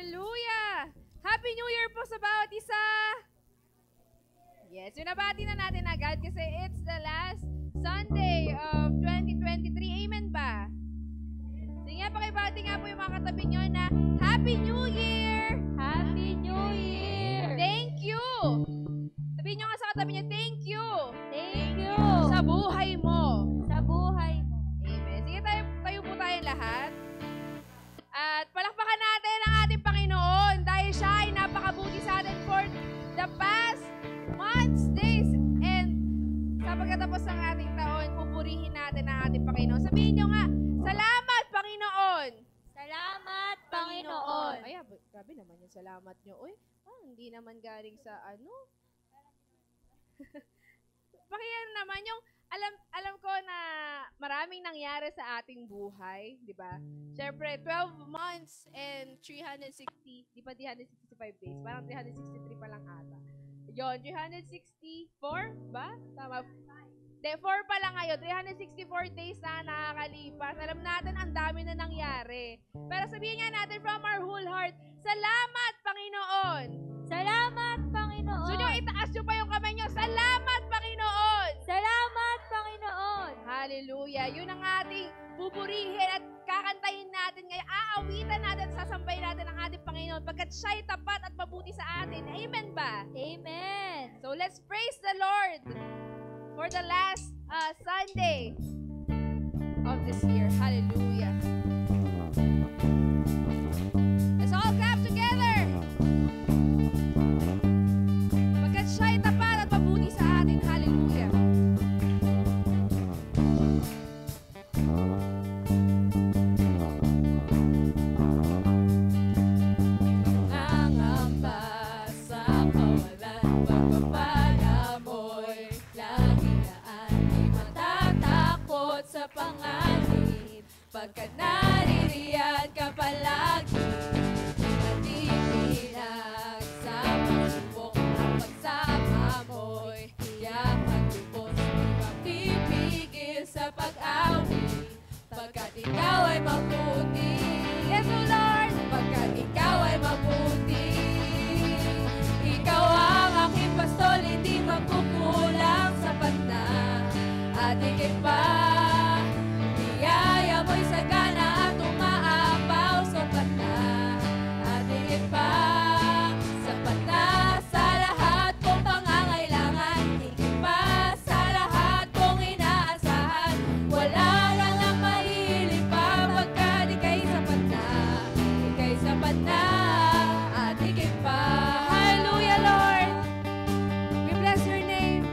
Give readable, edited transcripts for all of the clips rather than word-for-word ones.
Hallelujah! Happy New Year po sa bawat isa! Yes, binabati na natin agad kasi it's the last Sunday of 2023. Amen ba? Sige nga, pakibati nga po yung mga katabi nyo na Happy New Year! Happy New Year! Thank you! Sabihin nyo nga sa katabi nyo, thank you! Thank you! Sa buhay mo! Sa buhay mo. Amen. Sige, tayo po tayong lahat. At palakpakan natin ang ating Panginoon dahil siya ay napakabuti sa atin for the past months, days, and sa pagkatapos ng ating taon, pupurihin natin ang ating Panginoon. Sabihin nyo nga, salamat Panginoon! Salamat, Panginoon! Ay, grabe naman yung salamat nyo. Uy, hindi naman galing sa ano. Pakiyan naman yung, alam ko na maraming nangyari sa ating buhay, di ba? Siyempre, 12 months and 360, di pa 365 days, parang 363 pa lang ata. Yun, 364 ba? Tama. De, 4 pa lang ngayon, 364 days na nakakalipas. Alam natin, ang dami na nangyari. Pero sabihin nga natin from our whole heart, salamat, Panginoon! Salamat, Panginoon! So nyo, itaas nyo pa yung kamay nyo, salamat, Panginoon! Salamat, Panginoon! Hallelujah! Yun ang ating buburihin at kakantahin natin ngayon. Aawitan natin, sasambahin natin ang ating Panginoon pagkat siya'y tapat at mabuti sa atin. Amen ba? Amen! So let's praise the Lord for the last Sunday of this year. Hallelujah! Let's all clap together! Pagkat siya'y tapat at mabuti sa atin. Hallelujah! Sa panganib, pagka naririyan ka palagi, matitinag sa pagsubok ang pagsama mo'y tiyak at lubos, di mapipigil sa pag-awit, pagkat ikaw ay mabuti. Yes, O Lord, pagkat ikaw ay mabuti. Ikaw ang aking pastol, hindi magkukulang, sapat na at higit pa. Biyaya mo'y sagana at umaapaw, sapat na at higit pa. Sapat na sa lahat kong pangangailangan, higit pa sa lahat kong inaasahan. Wala lang ang mahilig pa, pagkat ika'y sapat na, ika'y sapat na at higit pa. Hallelujah, Lord! We bless your name.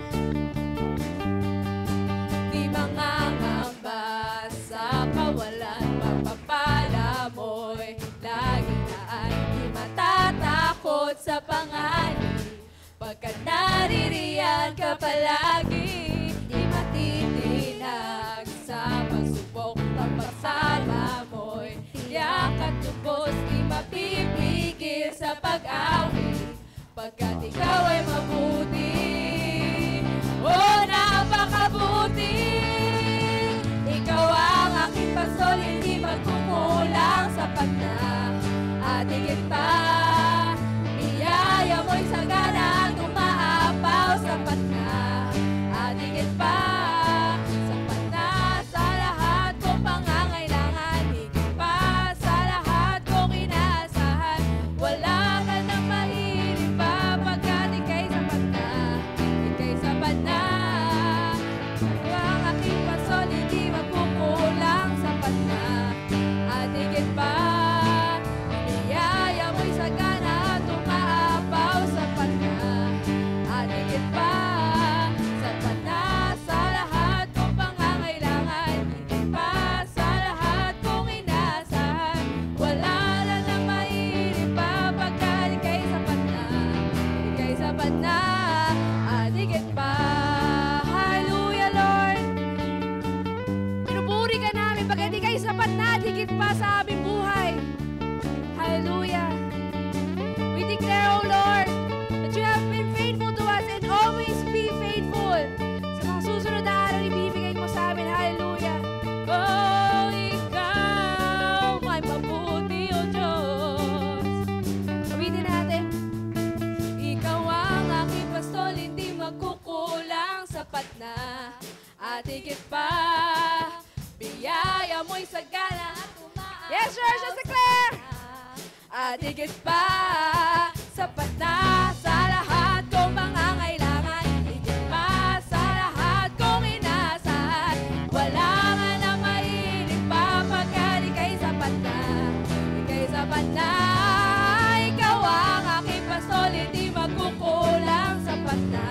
Di mangangamba sa kawalan, pagpapala mo'y laging naan. Di matatakot sa panganib, pagkat naririyan ka palagi. Di matitinag sa pagsubok, ang pagsama mo'y tiyak at lubos. Di mapipigil sa pag-awit, pagkat ikaw ay mabuti. Oh, napakabuti! Ikaw ang aking pastol, hindi magkukulang, sapat na at higit pa. Biyaya mo'y sagana at umaapaw, sapat na at higit pa. Sapat na sa lahat kong pangangailangan, higit pa sa lahat kong inaasahan. Wala ka nang mahilig pa, pagkat ika'y sapat na, ika'y sapat na. Ang aking pastol, hindi magkukulang, sapat na at higit pa. Biyaya mo'y sagana at umaapaw, sapat na at higit pa. Sapat na sa lahat kong pangangailangan, higit pa sa lahat kong inaasahan. Wala lang na mahilig pa, pagkat ika'y sapat na, ika'y sapat na at higit pa. Hallelujah, Lord! Pinupuri ka namin pagkat ika'y sapat na at higit pa sa aming buhay. Hallelujah! We declare, O Lord, that you have been faithful to us and always be faithful. Sa mga susunod na araw, ibibigay mo sa amin. Hallelujah! Oh, ikaw ay mabuti, O Diyos. sapat na. At higit pa, biyaya mo'y sagana at umaabot. Yes, Church of Claire! At higit pa, sapat na sa lahat kong mga kailangan. Higit pa sa lahat kong inaasahan. Wala nga na mahilig pa pagkat ika'y sapat na. Ika'y sapat na. Ikaw ang aking pastol, hindi magkukulang. Sapat na.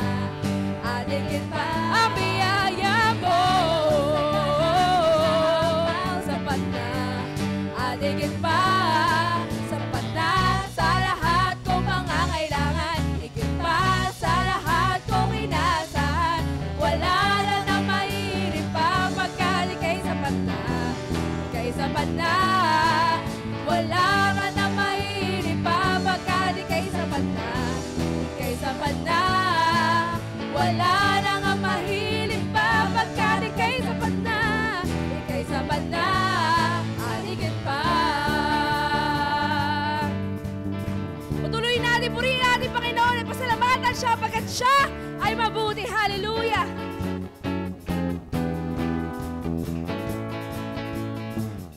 At higit pa ang biyaya mo. Sapat na. At higit pa, sapat na sa lahat kong mga kailangan. Higit pa sa lahat kong inaasahan. Wala na na mahilig pa pagkat ika'y sapat na. Ika'y sapat na. Wala ka na mahilig pa pagkat ika'y sapat na. Ika'y sapat na. Wala na nga mahilig pa pagkat ika'y sapat na. Ika'y sapat na. At higit pa. Patuloy natin, purihin natin, Panginoon, at pasalamatan siya pagkat siya ay mabuti. Hallelujah!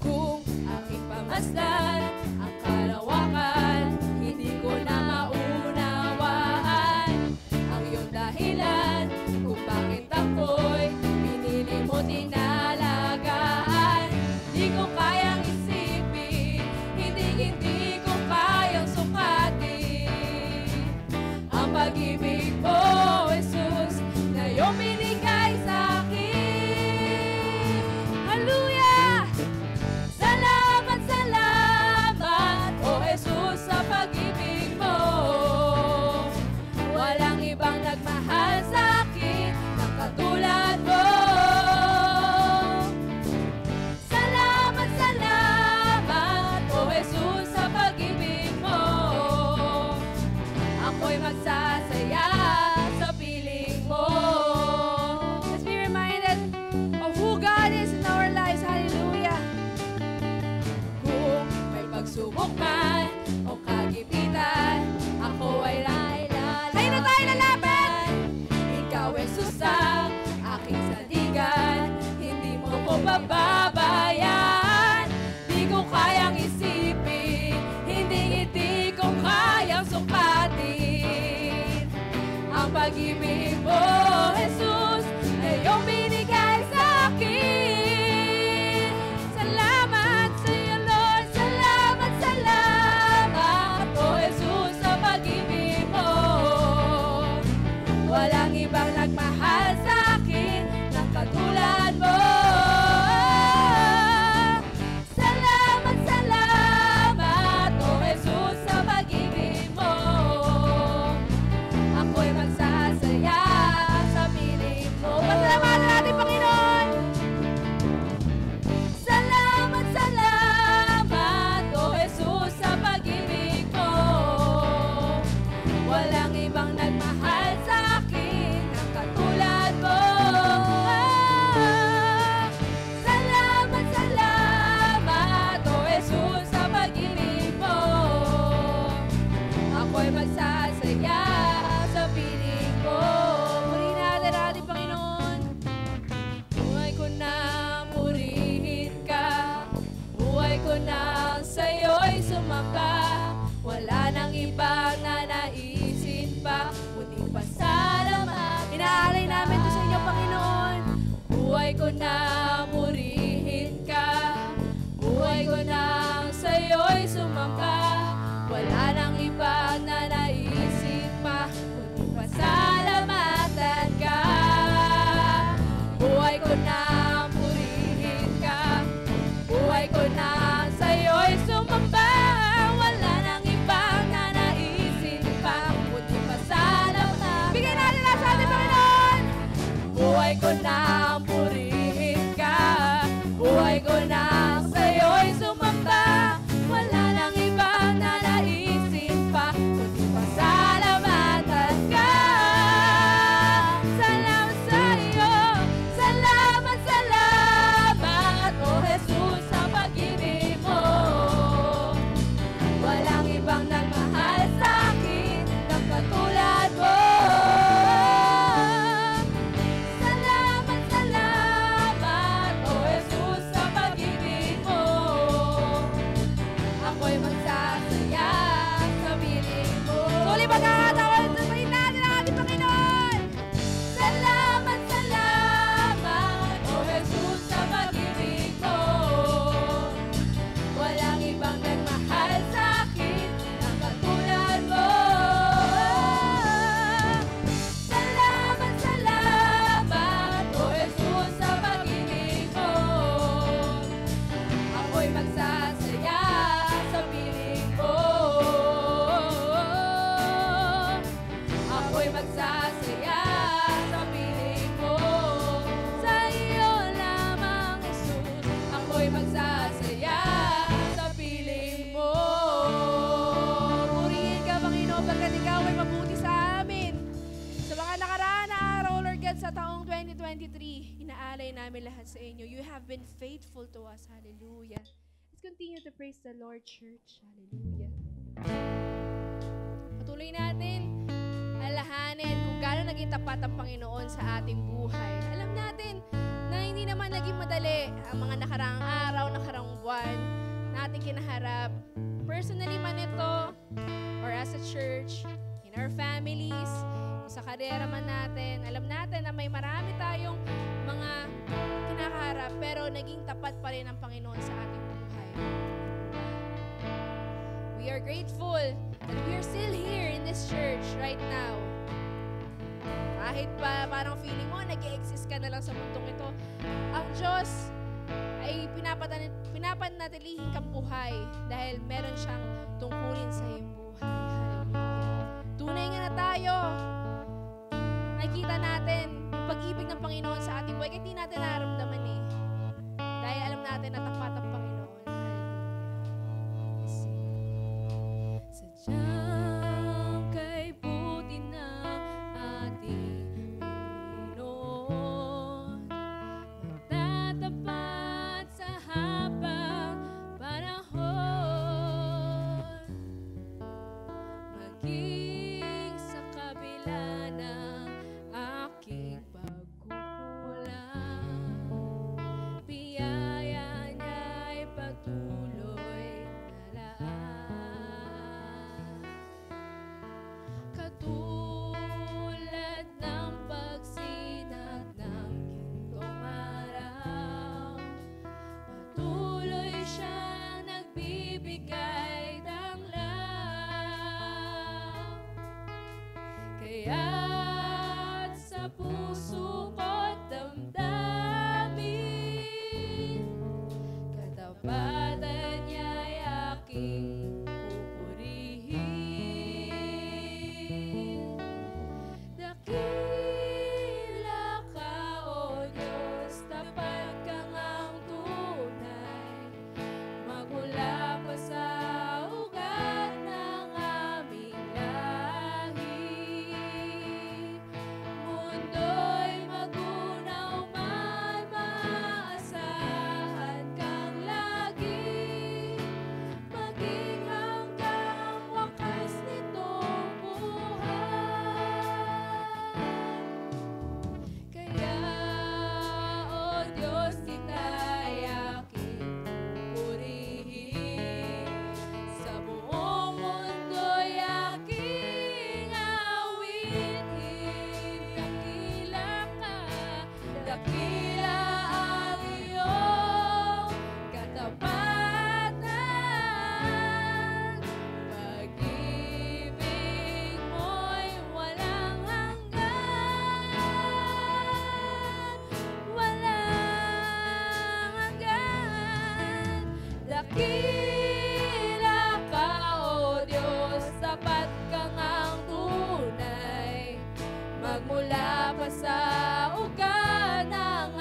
Kung aking pamasdan ang kalawakan, hindi ko na maunawaan ang iyong dahilan kung bakit ako'y pinili mo tinalagaan. Di ko kayang isipin, hindi ko kayang sukatin ang pag-ibig mo, Jesus, na iyong binigay sa akin. Hallelujah! Salamat, salamat, O Jesus, sa pag-ibig mo. Walang ibang nagmahal sa akin ng katulad mo. Salamat, salamat, O Jesus, sa pag-ibig mo. Ako'y magsasaya sa piling mo. Let's be reminded of who God is in our lives. Hallelujah! Kung may pagsubok man o kagipitan, ako ay lalalaban. Tayo na tayo, lalaban! Ikaw, Jesus, ang aking sandigan. Hindi mo ko pababayaan. Di ko kayang isipin, hindi ko kayang sukatin ang pag-ibig mo, Jesus, na iyong binigay sa akin. Salamat sa iyo, Lord. Salamat, salamat, O Jesus, sa pag-ibig mo. Walang ibang nagmahal sa akin ng katulad mo. Salamat, salamat, O Jesus, sa pag-ibig mo. Ako'y magsasaya sa piling mo. Pasalamatan natin, Panginoon! Salamat, salamat, O Jesus, sa pag-ibig mo. Walang ibang nagmahal sa akin ng katulad mo. Salamat, salamat, O Jesus, sa pag-ibig mo. Ako'y magsasaya sa piling mo. Purihin natin natin, Panginoon! Buhay ko na purihin ka. Buhay ko na sa'yo'y sumamba. Wala nang ibang nanaisin pa, kundi pasalamat. Inaalay namin ito sa inyo, Panginoon! Buhay ko na purihin ka. Buhay ko na sa'yo'y sumamba. Wala nang ibang nanaisin pa, kundi pasalamatan ka. Buhay ko na purihin ka. Buhay ko na sa'yo'y sumamba. Wala nang ibang nanaisin pa, kundi pasalamatan. Bigyan natin lang sa ating Panginoon! Buhay ko na purihin 2023, inaalay namin lahat sa inyo. You have been faithful to us. Hallelujah. Let's continue to praise the Lord, church. Hallelujah. Patuloy natin alahanin kung gaano naging tapat ang Panginoon sa ating buhay. Alam natin na hindi naman naging madali ang mga nakaraang araw, nakaraang buwan natin kinaharap. Personally man ito, or as a church, in our families, sa karera man natin, alam natin na may marami tayong mga kinakaharap, pero naging tapat pa rin ang Panginoon sa ating buhay. We are grateful that we are still here in this church right now. Kahit pa parang feeling mo, nag-i-exist ka na lang sa mundong ito, ang Diyos ay pinapanatilihin kang buhay dahil meron siyang tungkulin sa iyong buhay. Hallelujah. Tunay nga na tayo. Nakikita natin yung pag-ibig ng Panginoon sa ating buhay. Kahit di natin nararamdaman eh. Dahil alam natin na tapat ang Panginoon. Hallelujah. Sadyang kay buti ng ating Panginoon, magtatapat sa habang panahon, maging sa kabila ng aking pagkukulang, biyaya niya'y patuloy na laan. Katulad ng pagsinag ng gintong araw, patuloy siyang nagbibigay ng law. Kaya't sa puso ko't damdamin, katapatan niya'y aking pupurihin. Dakila ka, O Diyos, tapat ka ngang tunay, magmula pa sa ugat ng aming lahi. Mundo'y magunaw man, maasahan kang lagi, maging hanggang wakas nitong buhay. Kaya, O Diyos, kita'y aking pupurihin, sa buong mundo'y aking awitin. Dakila ka, dakila ang iyong katapatan, pag-ibig mo'y walang hanggan, walang hanggan. Dakila ka, O Diyos, tapat ka ngang tunay, magmula pa sa ugat ng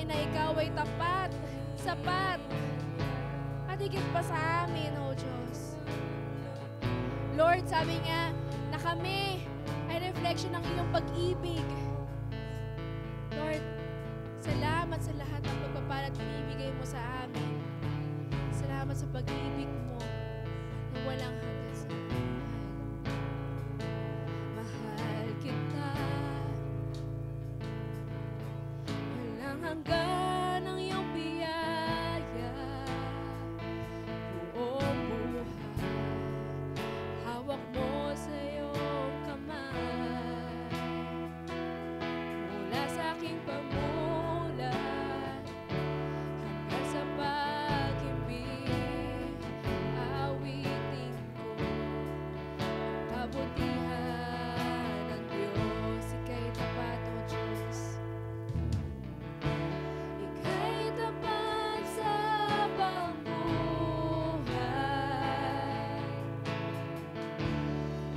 na ikaw ay tapat, sapat, at higit pa sa amin, O Diyos. Lord, sabi nga na kami ay reflection ng iyong pag-ibig. Lord, salamat sa lahat ng pagpapala at binibigay mo sa amin. Salamat sa pag-ibig mo na walang hanggan sa buhay. Mahal kita. Walang hanggan ang iyong biyaya. Buong buhay, hawak mo sa iyong kamay. Mula sa aking pamulat hanggang sa pag-ibig, awitin ko ang kabutihan ng Diyos. Ika'y tapat, O Diyos. Ika'y tapat sa pamumuhay.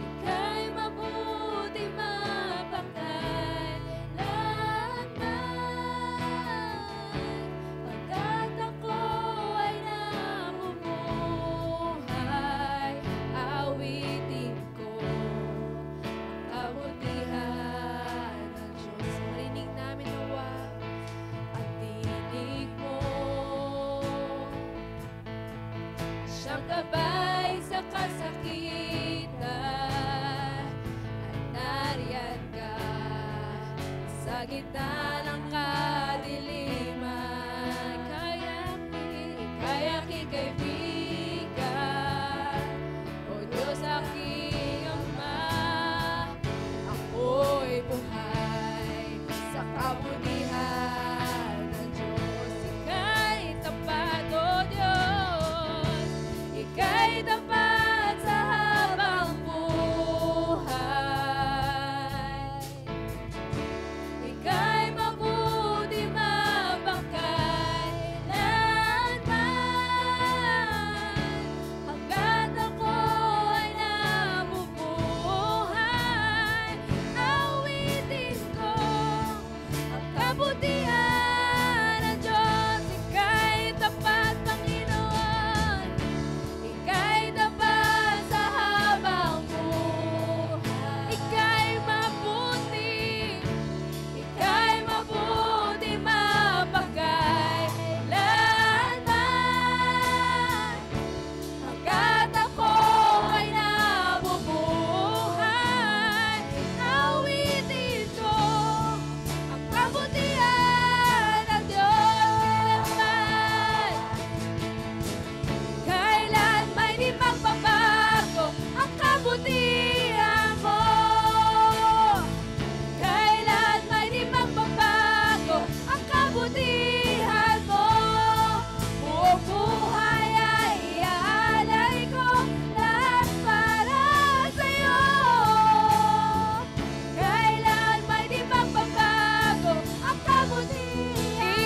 Ika'y mabuti mapagkailanman. Pagkat ako ay nabubuhay, awitin ko ang kabutihan ng Diyos. Marinig namin nawa at tinig mo. Siyang gabay sa kasakitan at nariyan ka sa gitna ng kadiliman. Kaya kikaibigan, O Diyos aking Ama, ako'y buhay sa kabutihan ng Diyos. Ika'y tapat, O Diyos. Ika'y tapat sa habang buhay. Ika'y mabuti mapagkailanman. Hanggat ako ay nabubuhay, awitin ko ang kabutihan ng Diyos. Ika'y tapat, Panginoon. Ika'y tapat sa habang buhay. Ika'y mabuti. Ika'y mabuti mapagkailanman. Hanggat ako ay nabubuhay, awitin ko ang kabutihan ng Diyos kailanman. Kailan may di magbabago ang kabutihan mo. Kailan may di magbabago ang kabutihan mo. Buong buhay ay iaalay ko lahat para sa'yo. Kailan may di magbabago ang kabutihan.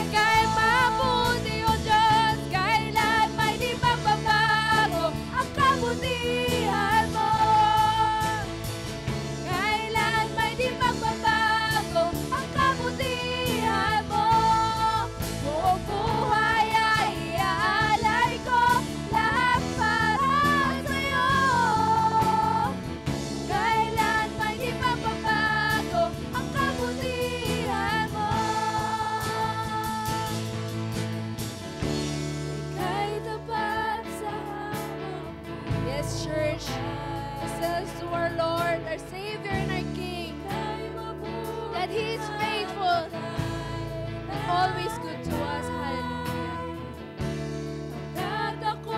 Ika'y mabuti, O Diyos. Kailan may di magbabago ang kabutihan mo. Kailan may di magbabago ang kabutihan mo. Buong buhay ay iaalay ko lahat para sa'yo. Kailan may di magbabago ang kabutihan mo. Ika'y tapat sa habang buhay. Yes, church. This is to our Lord, our Savior, and our King. That He is faithful and always good to us. Hallelujah. Pagkat ako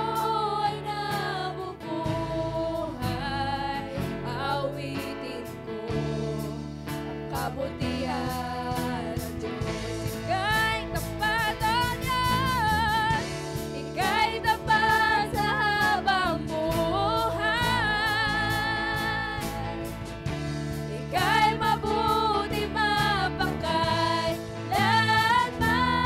ay nabubuhay, awitin ko ang kabutihan ng Diyos. Ika'y tapat, O Diyos. Ika'y tapat sa habang buhay. Ika'y mabuti mapagkailanman.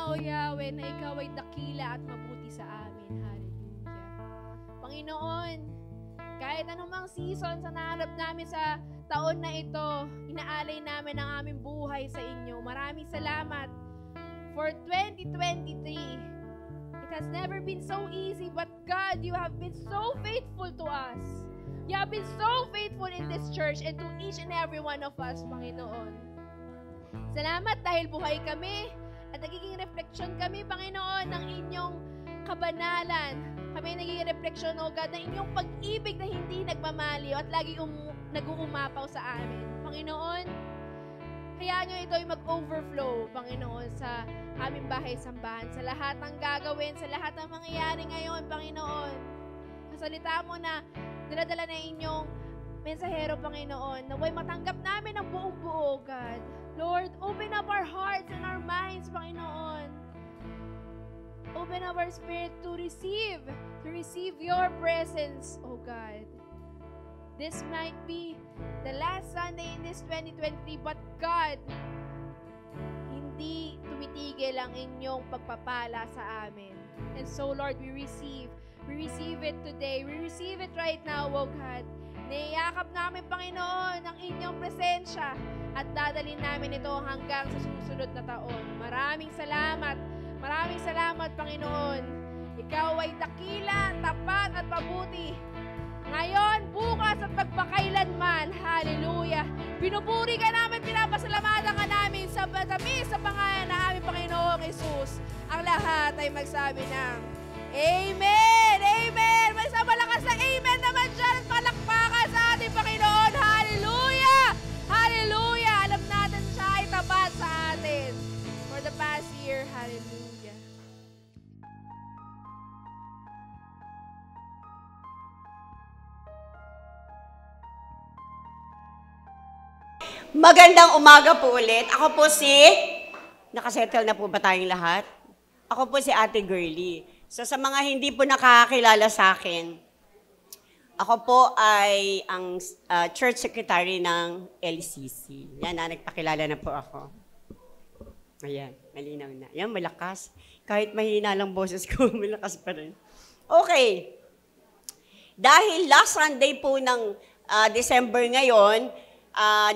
O Yahweh, na ikaw ay dakila at mabuti sa amin. Hallelujah. Panginoon, kahit anumang season sa naharap namin sa taon na ito, inaalay namin ang aming buhay sa inyo. Maraming salamat for 2023. It has never been so easy, but God, you have been so faithful to us. You have been so faithful in this church and to each and every one of us, Panginoon. Salamat dahil buhay kami at nagiging refleksyon kami, Panginoon, ng inyong kabanalan. Kami nagiging refleksyon, O God, ng inyong pag-ibig na hindi nagmamaliw at lagi nag-uumapaw sa amin. Panginoon, hayaan nyo ito ay mag-overflow, Panginoon, sa aming bahay-sambahan, sa lahat ng gagawin, sa lahat ng mangyayari ngayon, Panginoon. Kasalita mo na dinadala na inyong mensahero, Panginoon, naway matanggap namin ang buong-buo, God. Lord, open up our hearts and our minds, Panginoon. Open up our spirit to receive your presence, O God. This might be the last Sunday in this 2023, but God, hindi tumitigil ang inyong pagpapala sa amin. And so, Lord, we receive it today. We receive it right now, O God. Niyayakap namin, Panginoon, ang inyong presensya at dadalhin namin ito hanggang sa susunod na taon. Maraming salamat, Panginoon. Ikaw ay dakila, tapat at mabuti. Ngayon, bukas at magpakailanman. Hallelujah. Pinupuri ka namin, pinapasalamatan ka namin sa pangalan ng aming Panginoong Jesus. Ang lahat ay magsabi ng Amen! Amen! May sa malakas na Amen naman dyan at palakpakan sa ating Panginoon. Hallelujah! Hallelujah! Alam natin siya ay tapat sa atin. For the past year, hallelujah. Magandang umaga po ulit. Ako po nakasettle na po ba tayong lahat? Ako po si Ate Girlie. So sa mga hindi po nakakilala sa akin, ako po ay ang church secretary ng LCC. Yan na, nagpakilala na po ako. Ayan, malinaw na. Yan, malakas. Kahit mahina lang boses ko, malakas pa rin. Okay. Dahil last Sunday po ng December ngayon,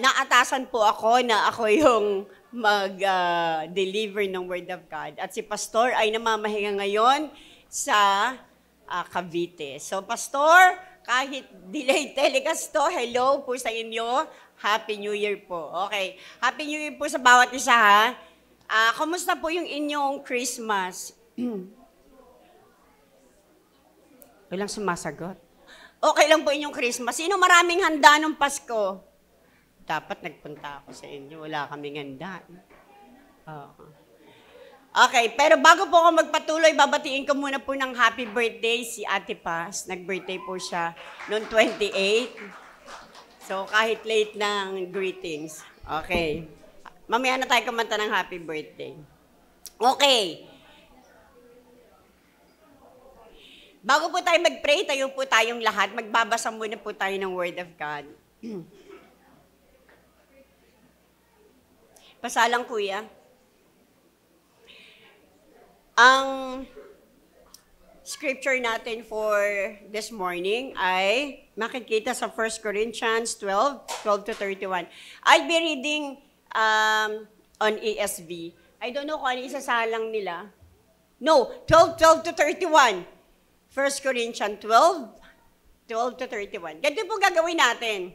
naatasan po ako na ako yung mag-deliver ng Word of God. At si Pastor ay namamahinga ngayon sa Cavite. So, Pastor, kahit delayed telecast to, hello po sa inyo. Happy New Year po. Okay. Happy New Year po sa bawat isa, ha? Kumusta po yung inyong Christmas? Walang sumasagot. Okay lang po inyong Christmas. Sino maraming handa nung Pasko? Dapat nagpunta ako sa inyo. Wala kaming handa. Okay, pero bago po ako magpatuloy, babatiin ko muna po ng happy birthday si Ate Paz. Nag-birthday po siya noong 28. So, kahit late ng greetings. Okay. Mamaya na tayo kumanta ng happy birthday. Okay. Bago po tayo mag-pray, tayo po tayong lahat. Magbabasa muna po tayo ng Word of God. Pasalang kuya. Ang scripture natin for this morning ay makikita sa 1 Corinthians 12 to 31. I'll be reading on ESV. I don't know kung ano isasalang nila. No, 12 to 31. 1 Corinthians 12 to 31. Ganito po gagawin natin.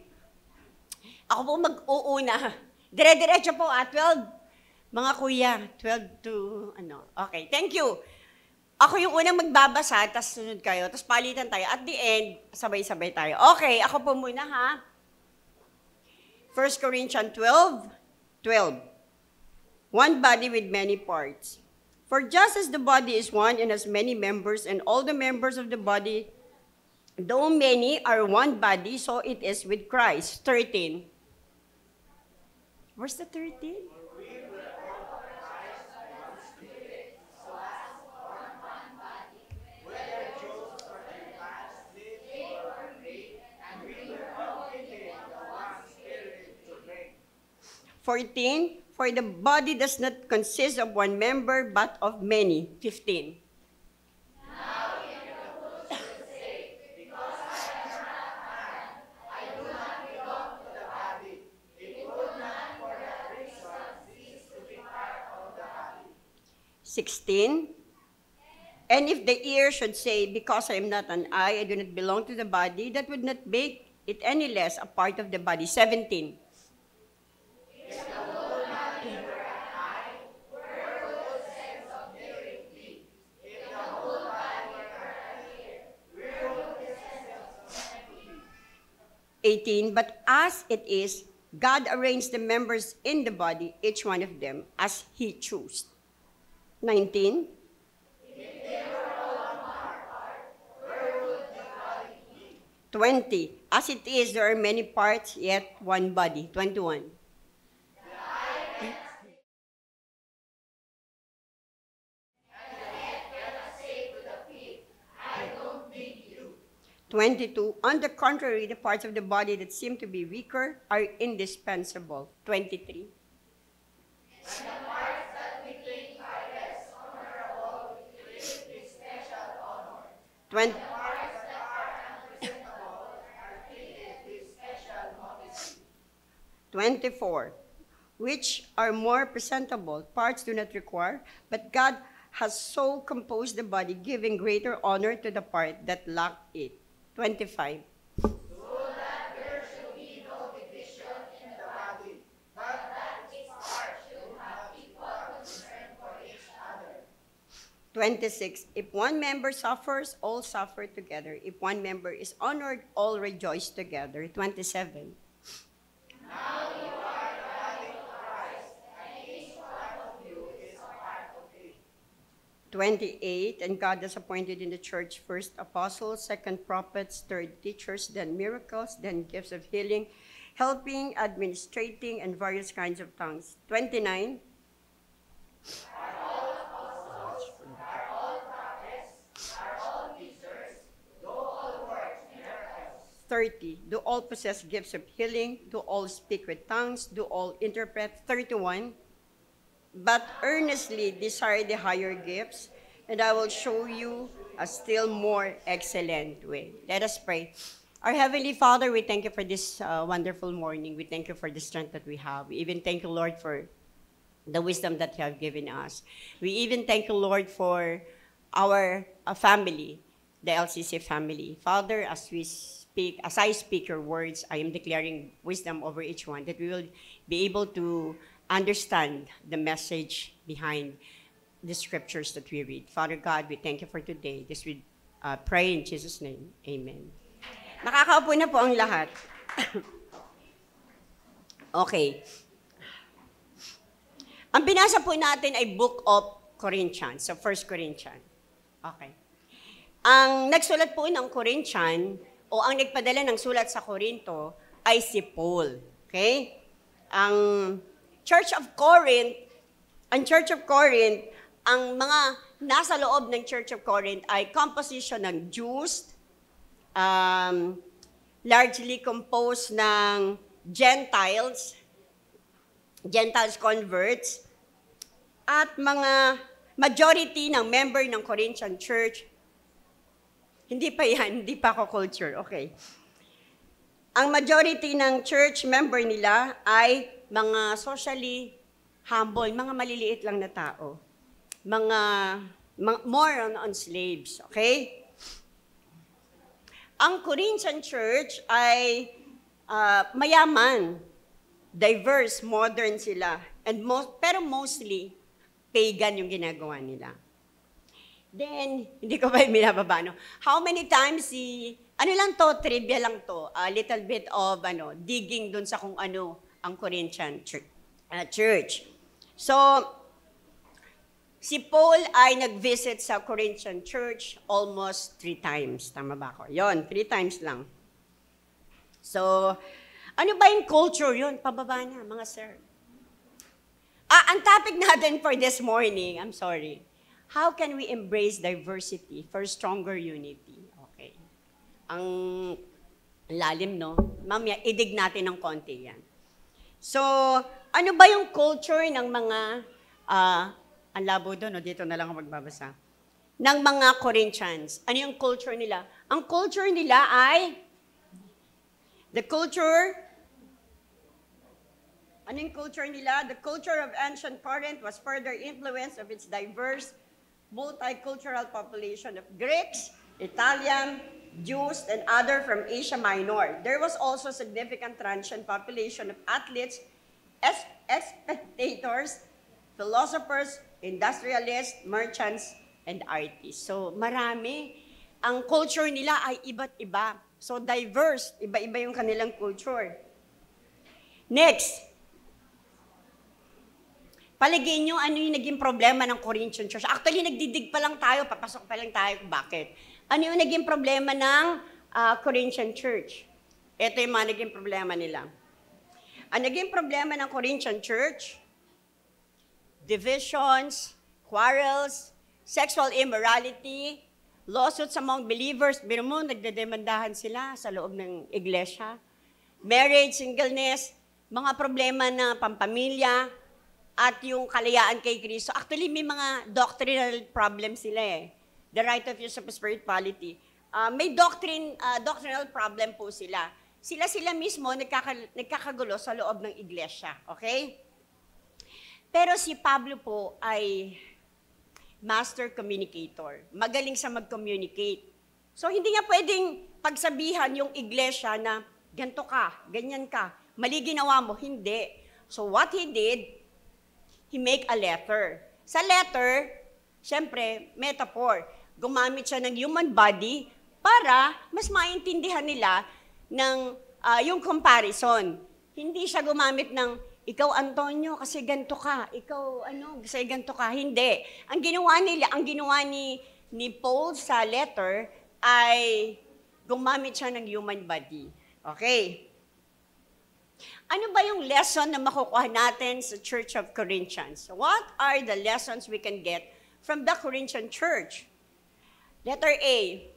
Ako po mag-uuna. Dire-diretso po, 12. Mga kuya, 12 to, Okay, thank you. Ako yung unang magbabasa, tapos sunod kayo, tapos palitan tayo. At the end, sabay-sabay tayo. Okay, ako po muna, ha? 1 Corinthians 12. One body with many parts. For just as the body is one and has many members, and all the members of the body, though many, are one body, so it is with Christ. 13. Where's the 13? For the body does not consist of one member, but of many. 15. "16. And if the ear should say, because I am not an eye, I do not belong to the body, that would not make it any less a part of the body." 17. But as it is, God arranged the members in the body, each one of them, as He chose. 19. As it is, there are many parts, yet one body. 21. 22. On the contrary, the parts of the body that seem to be weaker are indispensable. 23. 20. 24. Which are more presentable, parts do not require, but God has so composed the body, giving greater honor to the part that lack it. 25. 26. If one member suffers, all suffer together. If one member is honored, all rejoice together. 27. 28. And God has appointed in the church first apostles, second prophets, third teachers, then miracles, then gifts of healing, helping, administrating, and various kinds of tongues. 29. 30. Do all possess gifts of healing? Do all speak with tongues? Do all interpret? 31. But earnestly desire the higher gifts, and I will show you a still more excellent way. Let us pray. Our Heavenly Father, we thank you for this wonderful morning. We thank you for the strength that we have. We even thank you, Lord, for the wisdom that you have given us. We even thank you, Lord, for our family, the LCC family. Father, as I speak your words, I am declaring wisdom over each one, that we will be able to understand the message behind the scriptures that we read. Father God, we thank you for today. This we pray in Jesus' name. Amen. Nakakaupo na po ang lahat. Okay. Ang binasa po natin ay Book of Corinthians, so 1 Corinthians. Okay. Ang nagsulat po ng Corinthian, o ang nagpadala ng sulat sa Corinto, ay si Paul. Okay? Ang Church of Corinth, ang mga nasa loob ng Church of Corinth ay composition ng Jews, largely composed ng Gentiles converts, at mga majority ng member ng Corinthian Church, hindi pa ako culture, okay. Ang majority ng church member nila ay mga socially humble, mga maliliit lang na tao. More on slaves, okay? Ang Corinthian church ay mayaman, diverse, modern sila, pero mostly pagan yung ginagawa nila. Then, hindi ko ba binababa, no? How many times trivia lang to, a little bit of, digging dun sa kung ano ang Corinthian church. So, si Paul ay nag-visit sa Corinthian church almost 3 times. Tama ba ako? Yon, 3 times lang. So, ano ba yung culture yun? Pababa na, mga sir. Ang topic natin for this morning, I'm sorry, how can we embrace diversity for stronger unity? Okay. Ang lalim, no? Mamaya, idig natin ng konti yan. So, Ano ba yung culture ng mga, ang labo doon, dito na lang ako magbabasa, ng mga Corinthians? Ano yung culture nila? Ang culture nila ay, the culture of ancient Corinth was further influenced of its diverse, multicultural population of Greeks, Italian, Jews, and other from Asia Minor. There was also significant transient population of athletes, spectators, philosophers, industrialists, merchants, and artists. So marami. Ang culture nila ay iba't iba. So diverse, iba-iba yung kanilang culture. Next. Paligid nyo, ano yung naging problema ng Corinthian Church? Actually, nagdidig pa lang tayo, papasok pa lang tayo kung bakit. Ano yung naging problema ng Corinthian Church? Ito yung mga naging problema nila. Ang naging problema ng Corinthian Church, divisions, quarrels, sexual immorality, lawsuits among believers. Biro mo, nagdedemandahan sila sa loob ng iglesia. Marriage, singleness, mga problema na pampamilya, at yung kalayaan kay Kristo. Actually, may mga doctrinal problems sila eh. The right of use of spirituality. May doctrinal problem po sila. Sila mismo nagkakagulo sa loob ng iglesia. Okay? Pero si Pablo po ay master communicator. Magaling sa mag-communicate. So, hindi nga pwedeng pagsabihan yung iglesia na ganito ka, ganyan ka, mali ginawa mo. Hindi. So, what he did, he make a letter. Sa letter, syempre, metaphor. Gumamit siya ng human body para mas maintindihan nila ng yung comparison. Hindi siya gumamit ng, ikaw Antonio, kasi ganito ka. Ikaw, kasi ganito ka. Hindi. Ang ginawa ni Paul sa letter ay gumamit siya ng human body. Okay. Ano ba yung lesson na makukuha natin sa Church of Corinthians? What are the lessons we can get from the Corinthian church? Letter A,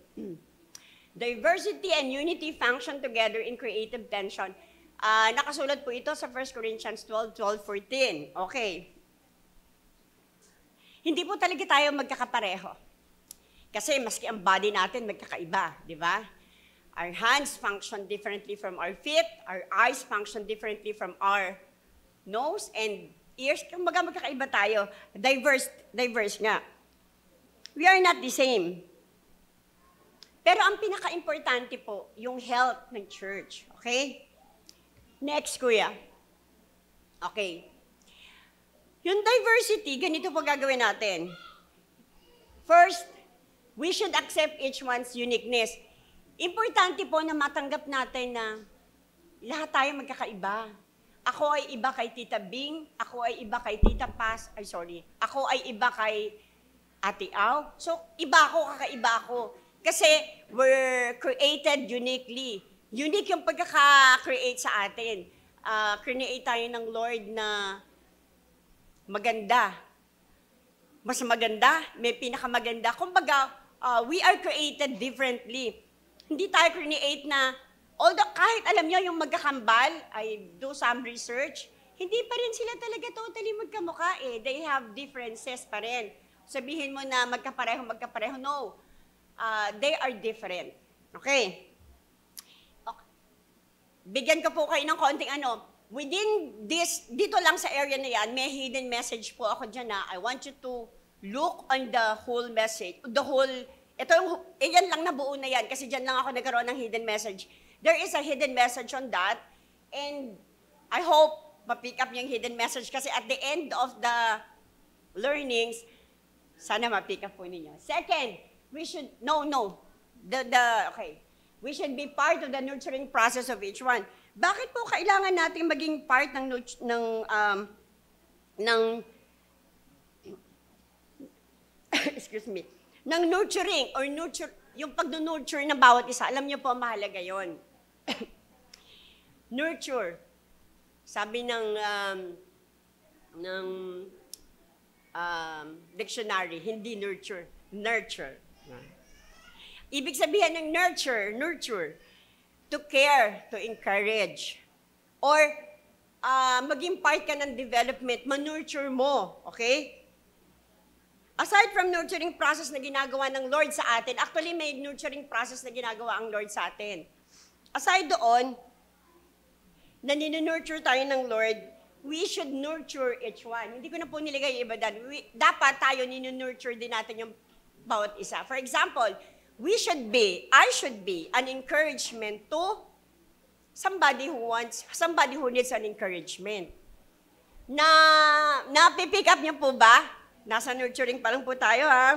diversity and unity function together in creative tension. Nakasulat po ito sa 1 Corinthians 12:14. Okay. Hindi po talaga tayo magkakapareho. Kasi maski ang body natin magkakaiba, di ba? Our hands function differently from our feet. Our eyes function differently from our nose and ears. Kumbaga magkakaiba tayo. Diverse nga. We are not the same. Pero ang pinaka-importante po, yung health ng church. Okay? Next, kuya. Okay. Yung diversity, ganito po gagawin natin. First, we should accept each one's uniqueness. Importante po na matanggap natin na lahat tayo magkakaiba. Ako ay iba kay Tita Bing, ako ay iba kay Tita Paz, ako ay iba kay Ate Au. So, iba ako, kakaiba ako. Kasi we're created uniquely. Unique yung pagkaka-create sa atin. Create tayo ng Lord na maganda. Mas maganda, may pinakamaganda. Kumbaga, we are created differently. Hindi tayo create na, although kahit alam nyo yung magkakambal, I do some research, hindi pa rin sila talaga totally magkamukha eh. They have differences pa rin. Sabihin mo na magkapareho, no. They are different. Okay. Bigyan ko po kayo ng konting within this, dito lang sa area na yan, may hidden message po ako dyan na I want you to look on the whole message, yan lang na buo na yan, kasi dyan lang ako nagkaroon ng hidden message. There is a hidden message on that, and I hope ma-pick up yung hidden message, kasi at the end of the learnings, sana ma-pick up po ninyo. Second, we should, we should be part of the nurturing process of each one. Bakit po kailangan natin maging part ng excuse me, ng nurturing or yung pag-nurture ng bawat isa? Alam niyo po, mahalaga yon. Nurture. Sabi ng dictionary, hindi nurture, nurture. Ibig sabihin ng nurture, to care, to encourage, or maging part ka ng development, manurture mo, okay? Aside from nurturing process na ginagawa ng Lord sa atin, actually may nurturing process na ginagawa ang Lord sa atin. Aside doon, na ninunurture tayo ng Lord, we should nurture each one. Hindi ko na po nilagay yung iba dyan. Dapat tayo ninunurture din natin yung bawat isa. For example, I should be an encouragement to somebody who needs an encouragement. Napipick up niyo po ba? Nasa nurturing pa lang po tayo, ha?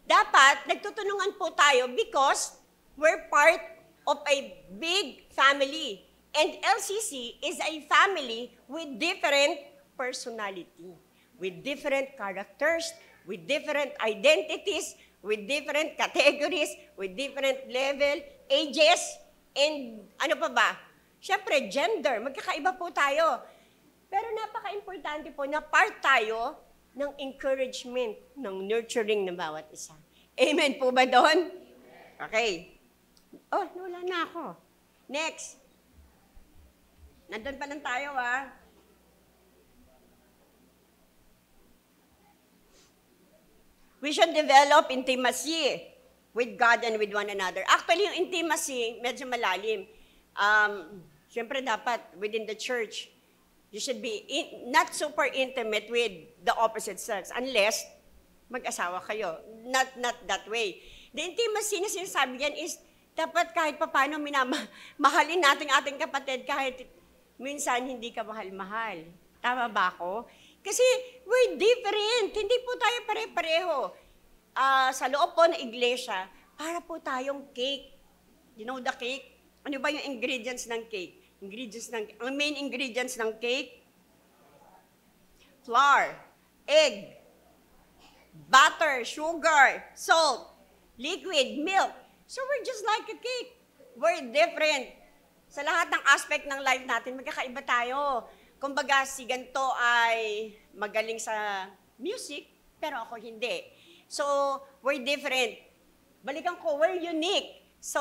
Dapat, nagtutulungan po tayo because we're part of a big family. And LCC is a family with different personality, with different characters, with different identities, with different categories, with different level, ages, and ano pa ba? Siyempre, gender. Magkakaiba po tayo. Pero napaka-importante po na part tayo ng encouragement, ng nurturing ng bawat isa. Amen po ba doon? Okay. Oh, wala na ako. Next. Nandun pa lang tayo, ha? We should develop intimacy with God and with one another. Actually, yung intimacy, medyo malalim. Siyempre, dapat within the church, you should be not super intimate with the opposite sex unless mag-asawa kayo. Not that way. The intimacy na sinasabi yan is dapat kahit paano mahalin natin ating kapatid kahit minsan hindi ka mahal-mahal. Tama ba ako? Kasi we're different. Hindi po tayo pare-pareho. Sa loob po ng iglesia, para po tayong cake. You know the cake? Ano ba yung ingredients ng cake? Ang main ingredients ng cake, flour, egg, butter, sugar, salt, liquid, milk. So we're just like a cake. We're different. Sa lahat ng aspect ng life natin, magkakaiba tayo. Kumbaga, si ganito ay magaling sa music, pero ako hindi. So, we're different. Balikan ko, we're unique. So,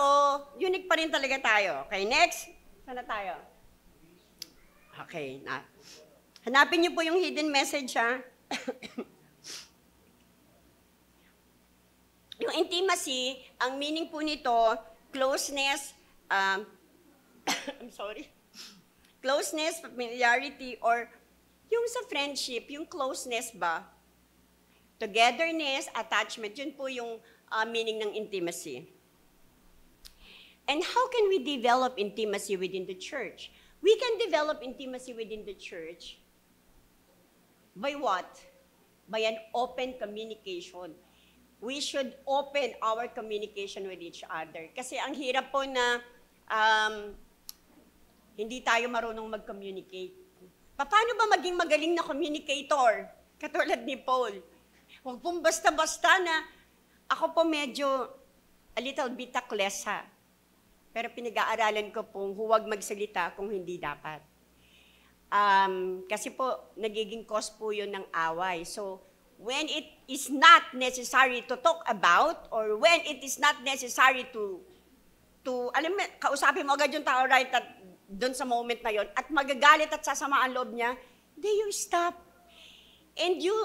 unique pa rin talaga tayo. Okay, next. Sana tayo? Okay. Hanapin niyo po yung hidden message, ha? Yung intimacy, ang meaning po nito, closeness, closeness, familiarity, or yung sa friendship, yung closeness ba? Togetherness, attachment, yun po yung meaning ng intimacy. And how can we develop intimacy within the church? We can develop intimacy within the church by what? By an open communication. We should open our communication with each other. Kasi ang hirap po na hindi tayo marunong mag-communicate. Paano ba maging magaling na communicator? Katulad ni Paul. Huwag pong basta-basta na ako po medyo a little bit taklesa. Pero pinag-aaralan ko pong huwag magsalita kung hindi dapat. Kasi po, nagiging cause po yun ng away. So, when it is not necessary to talk about, or when it is not necessary to alam mo, kausapin mo agad yung tao right at doon sa moment na yon at magagalit at sasama ang loob niya, then you stop. And you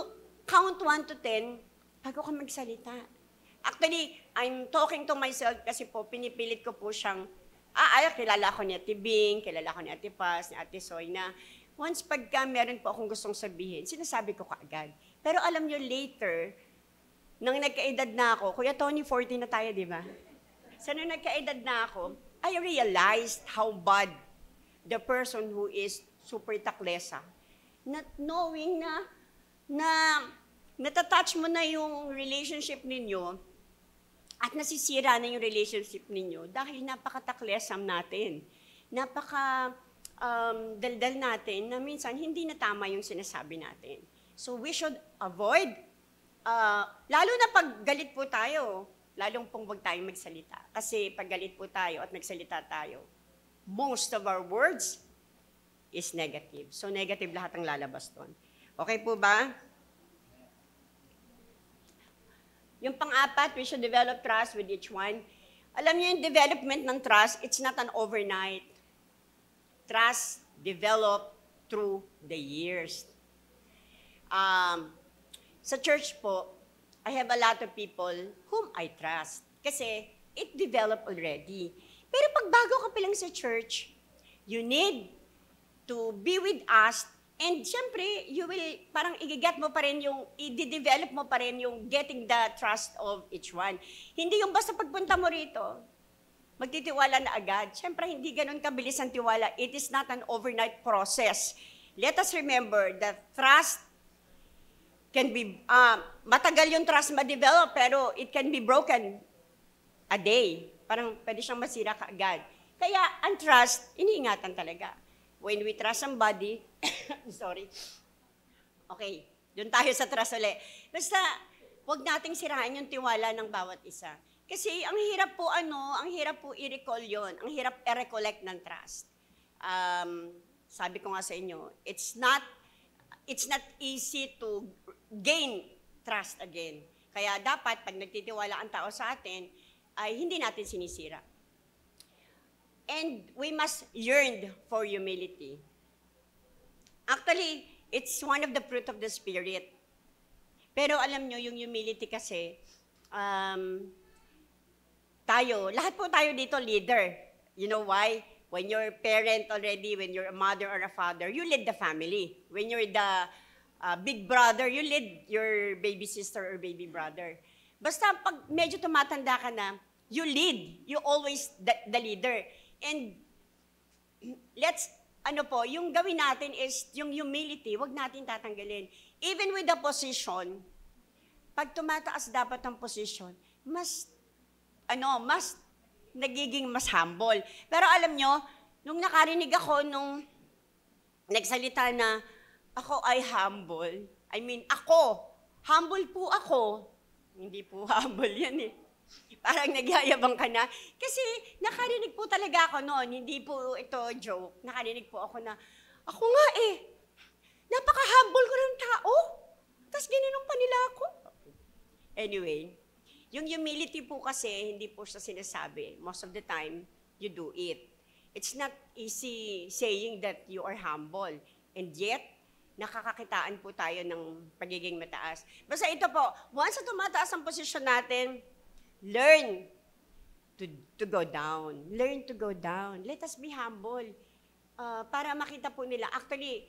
count 1 to 10 bago ka magsalita. Actually, I'm talking to myself kasi po, pinipilit ko po siyang, kilala ko ni Ate Bing, kilala ko ni Ate Paz, ni Ate Soy, na once pagka meron po akong gustong sabihin, sinasabi ko kaagad. Pero alam nyo, later, nang nagkaedad na ako, Kuya Tony, 40 na tayo, di ba? So, nung nagkaedad na ako, I realized how bad the person who is super taklesa, not knowing na natatouch mo na yung relationship ninyo, at nasisira na yung relationship ninyo dahil napaka-taklesam natin. Napaka-daldal natin na minsan hindi na tama yung sinasabi natin. So we should avoid, lalo na pag galit po tayo, lalong pong huwag tayong magsalita. Kasi pag galit po tayo at nagsalita tayo, most of our words is negative. So negative lahat ang lalabas doon. Okay po ba? Yung pang-apat, we should develop trust with each one. Alam niyo yung development ng trust, it's not an overnight. trust developed through the years. Sa church po, I have a lot of people whom I trust. Kasi it developed already. Pero pag bago ka pa lang sa church, you need to be with us. And syempre, you will, parang i-get mo pa rin yung, i-develop mo pa rin yung getting the trust of each one. Hindi yung basta pagpunta mo rito, magtitiwala na agad. Syempre, hindi ganun kabilis ang tiwala. It is not an overnight process. Let us remember that trust can be, matagal yung trust ma-develop, pero it can be broken a day. Parang pwede siyang masira kaagad. Kaya, ang trust, iniingatan talaga. When we trust somebody, sorry. Okay, doon tayo sa trust ulit. Basta, huwag nating sirain yung tiwala ng bawat isa. Kasi ang hirap po i-recall yon. Ang hirap i-recollect ng trust. Sabi ko nga sa inyo, it's not easy to gain trust again. Kaya dapat, pag nagtitiwala ang tao sa atin, ay hindi natin sinisira. And we must yearn for humility. Actually, it's one of the fruit of the Spirit. Pero alam nyo, yung humility kasi, lahat po tayo dito leader. You know why? When you're a parent already, when you're a mother or a father, you lead the family. When you're the big brother, you lead your baby sister or baby brother. Basta pag medyo tumatanda ka na, you lead. You always the leader. And yung gawin natin is yung humility, wag natin tatanggalin. Even with the position, pag tumataas dapat ang position, mas nagiging mas humble. Pero alam nyo, nung nakarinig ako, nung nagsalita na, ako ay humble, humble po ako. Hindi po humble yan eh. Parang nagyayabang ka na. Kasi nakarinig po talaga ako noon, hindi po ito joke. Nakarinig po ako na, ako nga napaka-humble ko ng tao. Tapos ginanong pa nila ako. Anyway, yung humility po kasi, hindi po siya sinasabi. Most of the time, you do it. It's not easy saying that you are humble. And yet, nakakakitaan po tayo ng pagiging mataas. Basta ito po, once na tumataas ang posisyon natin, learn to go down. Learn to go down. Let us be humble. Para makita po nila. Actually,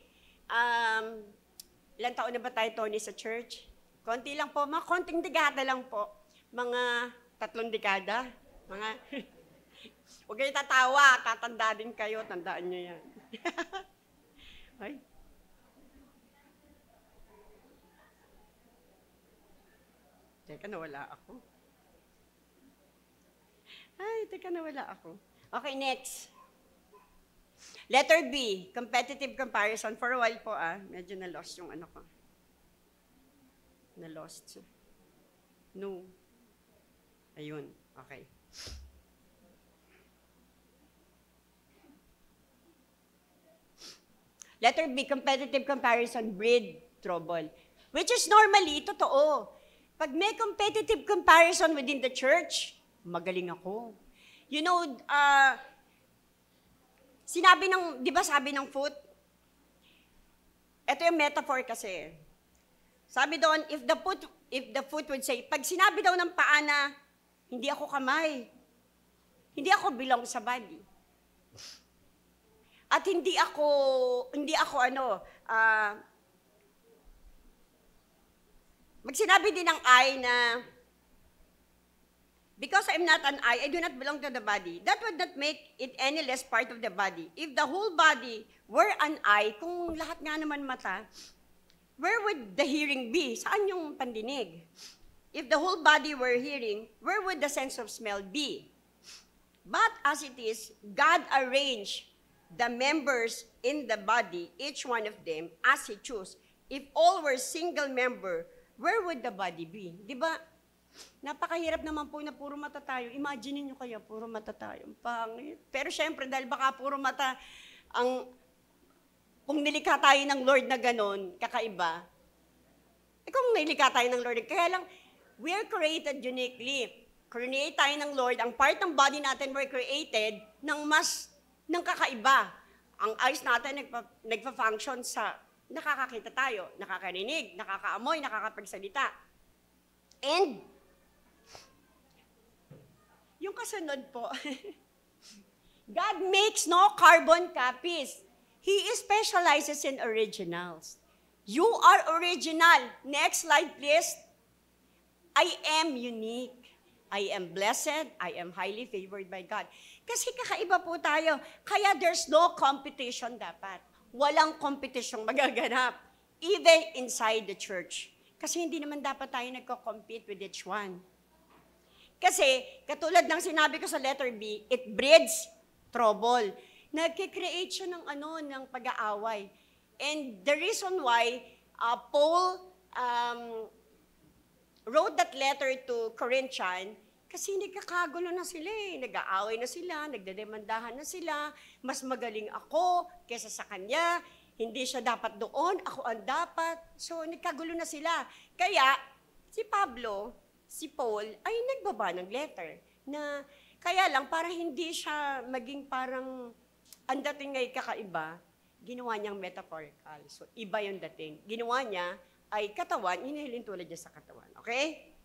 ilang taon na ba tayo, Tony, sa church? Konti lang po. Mga konting dekada lang po. Mga 3 dekada. Huwag kayo tatawa. Tatanda din kayo. Tandaan nyo yan. Ay. Teka, nawala ako. Nawala ako. Okay, next. Letter B, competitive comparison. For a while po, medyo na-lost yung ano ko. Na-lost. No. Ayun, okay. Letter B, competitive comparison breed trouble. Which is normally, totoo. Pag may competitive comparison within the church, magaling ako. You know, di ba sabi ng foot? Ito yung metaphor kasi. Sabi doon, if the foot would say, pag sinabi daw ng paa na, hindi ako kamay, hindi ako belong sa body. At hindi ako magsinabi din ng I na, because I'm not an eye, I do not belong to the body. That would not make it any less part of the body. If the whole body were an eye, kung lahat nga naman mata, where would the hearing be? Saan yung pandinig? If the whole body were hearing, where would the sense of smell be? But as it is, God arranged the members in the body, each one of them, as He chose. If all were single member, where would the body be? Di ba? Napakahirap naman po na puro mata tayo. Imagine niyo kaya, puro mata tayo. Pangit. Pero syempre, dahil baka puro mata, kung nilikha tayo ng Lord na ganon, kakaiba, kung nilikha tayo ng Lord, kaya lang, we are created uniquely. Create tayo ng Lord, ang part ng body natin were created ng kakaiba. Ang eyes natin nagpa-function sa nakakakita tayo, nakakarinig, nakakaamoy, nakakapagsalita. And, yung kasunod po, God makes no carbon copies. He specializes in originals. You are original. Next slide, please. I am unique. I am blessed. I am highly favored by God. Kasi kakaiba po tayo. Kaya there's no competition dapat. Walang competition magaganap. Even inside the church. Kasi hindi naman dapat tayo nagko-compete with each one. Kasi, katulad ng sinabi ko sa letter B, it breeds trouble. Nagkikreate siya ng pag-aaway. And the reason why Paul wrote that letter to Corinthians, kasi nagkakagulo na sila nag-aaway na sila, nagdedemandahan na sila, mas magaling ako kesa sa kanya, hindi siya dapat doon, ako ang dapat. So nagkagulo na sila. Kaya si Paul ay nagbaba ng letter na kaya lang para hindi siya maging parang ang dating ngay kakaiba, ginawa niyang metaphorical. So, iba yung dating. Ginawa niya ay katawan, hinihilin tulad niya sa katawan. Okay?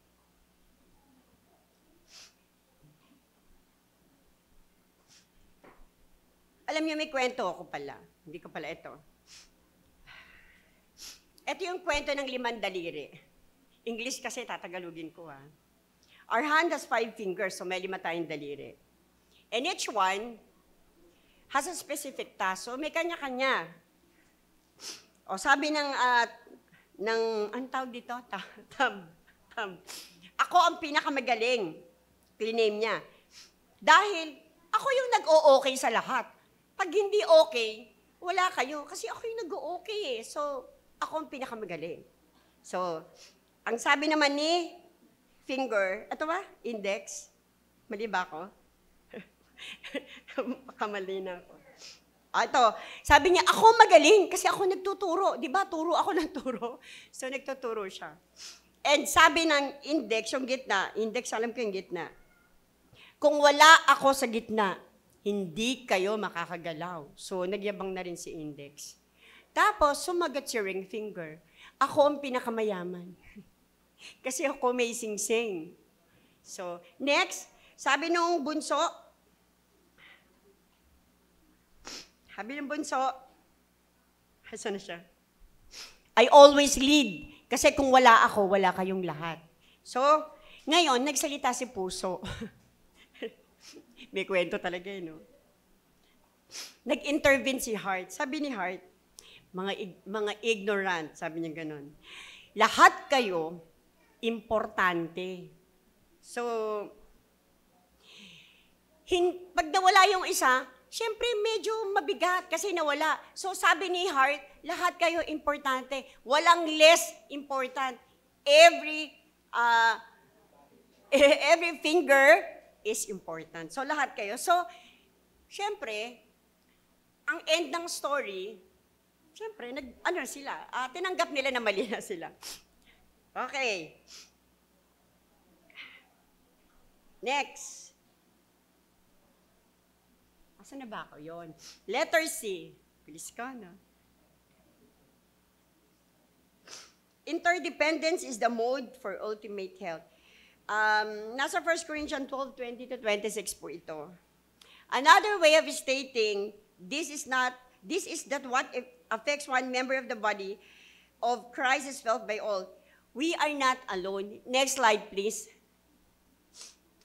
Alam niyo, may kwento ako pala. Hindi ko pala ito. Ito yung kwento ng 5 daliri. English kasi tatagalugin ko ha. Our hand has 5 fingers, so may 5 tayong daliri. And each one has a specific task. So, may kanya-kanya. O, sabi ang tawag dito? Thumb. Ako ang pinakamagaling. Clean niya. Dahil, ako yung nag-o-okay sa lahat. Pag hindi okay, wala kayo. Kasi ako yung nag-o-okay So, ako ang pinakamagaling. So, ang sabi naman ni finger, ito ba? Index. Mali ba ako? Kamali na ako. Ito, sabi niya, ako magaling kasi ako nagtuturo. Di ba? Turo ako ng turo. So, nagtuturo siya. And sabi ng index, yung gitna, index, alam ko yung gitna. Kung wala ako sa gitna, hindi kayo makakagalaw. So, nagyabang na rin si index. Tapos, sumagot si ring finger. Ako ang pinakamayaman. Kasi ako may sing-sing. So, next, sabi nung bunso, asan na siya? I always lead. Kasi kung wala ako, wala kayong lahat. So, ngayon, nagsalita si puso. May kwento talaga no? Nag-intervene si heart. Sabi ni heart, mga ignorant, sabi niya ganun. Lahat kayo, importante. So, pag nawala yung isa, syempre medyo mabigat kasi nawala. So sabi ni heart, lahat kayo importante. Walang less important. Every finger is important. So lahat kayo. So, syempre, ang end ng story, syempre, sila, tinanggap nila na mali na sila. Okay. Next. Asan na ba ako? Yun. Letter C. Bilis ka na. Interdependence is the mode for ultimate health. Nasa 1 Corinthians 12:20-26 po ito. Another way of stating, this is that what affects one member of the body of Christ is felt by all. We are not alone. Next slide, please.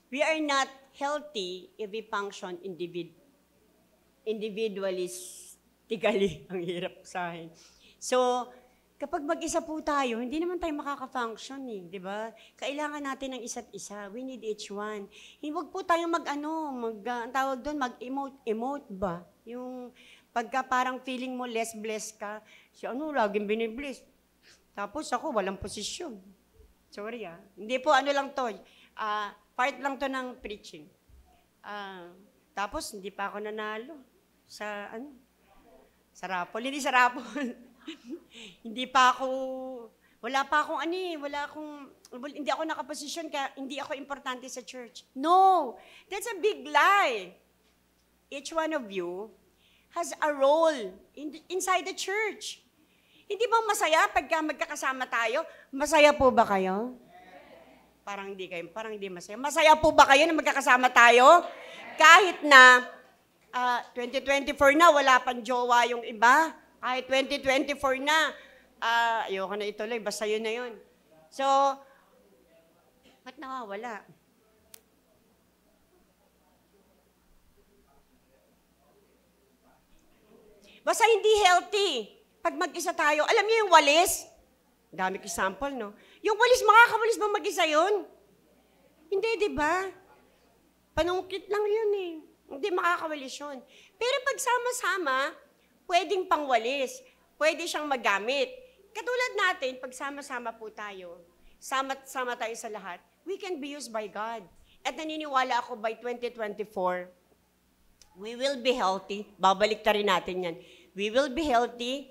We are not healthy if we function individualistically. Ang hirap sa akin. So, kapag mag-isa po tayo, hindi naman tayo makaka-function di ba? Kailangan natin ng isa't isa. We need each one. Huwag po tayo tawag doon, mag-emote ba? Yung pagka parang feeling mo less blessed ka, laging binibless. Tapos ako, walang posisyon. Sorry Hindi po, lang to. Part lang to ng preaching. Tapos, hindi pa ako nanalo sa rapol. Hindi sa rapol. Hindi ako nakaposisyon kaya hindi ako importante sa church. No! That's a big lie. Each one of you has a role inside the church. Hindi ba masaya pagka magkakasama tayo? Masaya po ba kayo? Parang hindi masaya. Masaya po ba kayo na magkakasama tayo? Kahit na 2024 na, wala pang jowa yung iba. Kahit 2024 na, ayoko na ituloy, basta yun na yun. So, ba't nawawala? Basta hindi healthy. Pag mag-isa tayo, alam niyo yung walis? Dami example, no? Yung walis, makakawalis ba mag-isa yun? Hindi, di ba? Panungkit lang yun eh. Hindi makakawalis yun. Pero pag sama-sama, pwedeng pangwalis. Pwede siyang magamit. Katulad natin, pag sama-sama po tayo, sama tayo sa lahat, we can be used by God. At naniniwala ako by 2024, we will be healthy. Babalik ta rin natin yan. We will be healthy.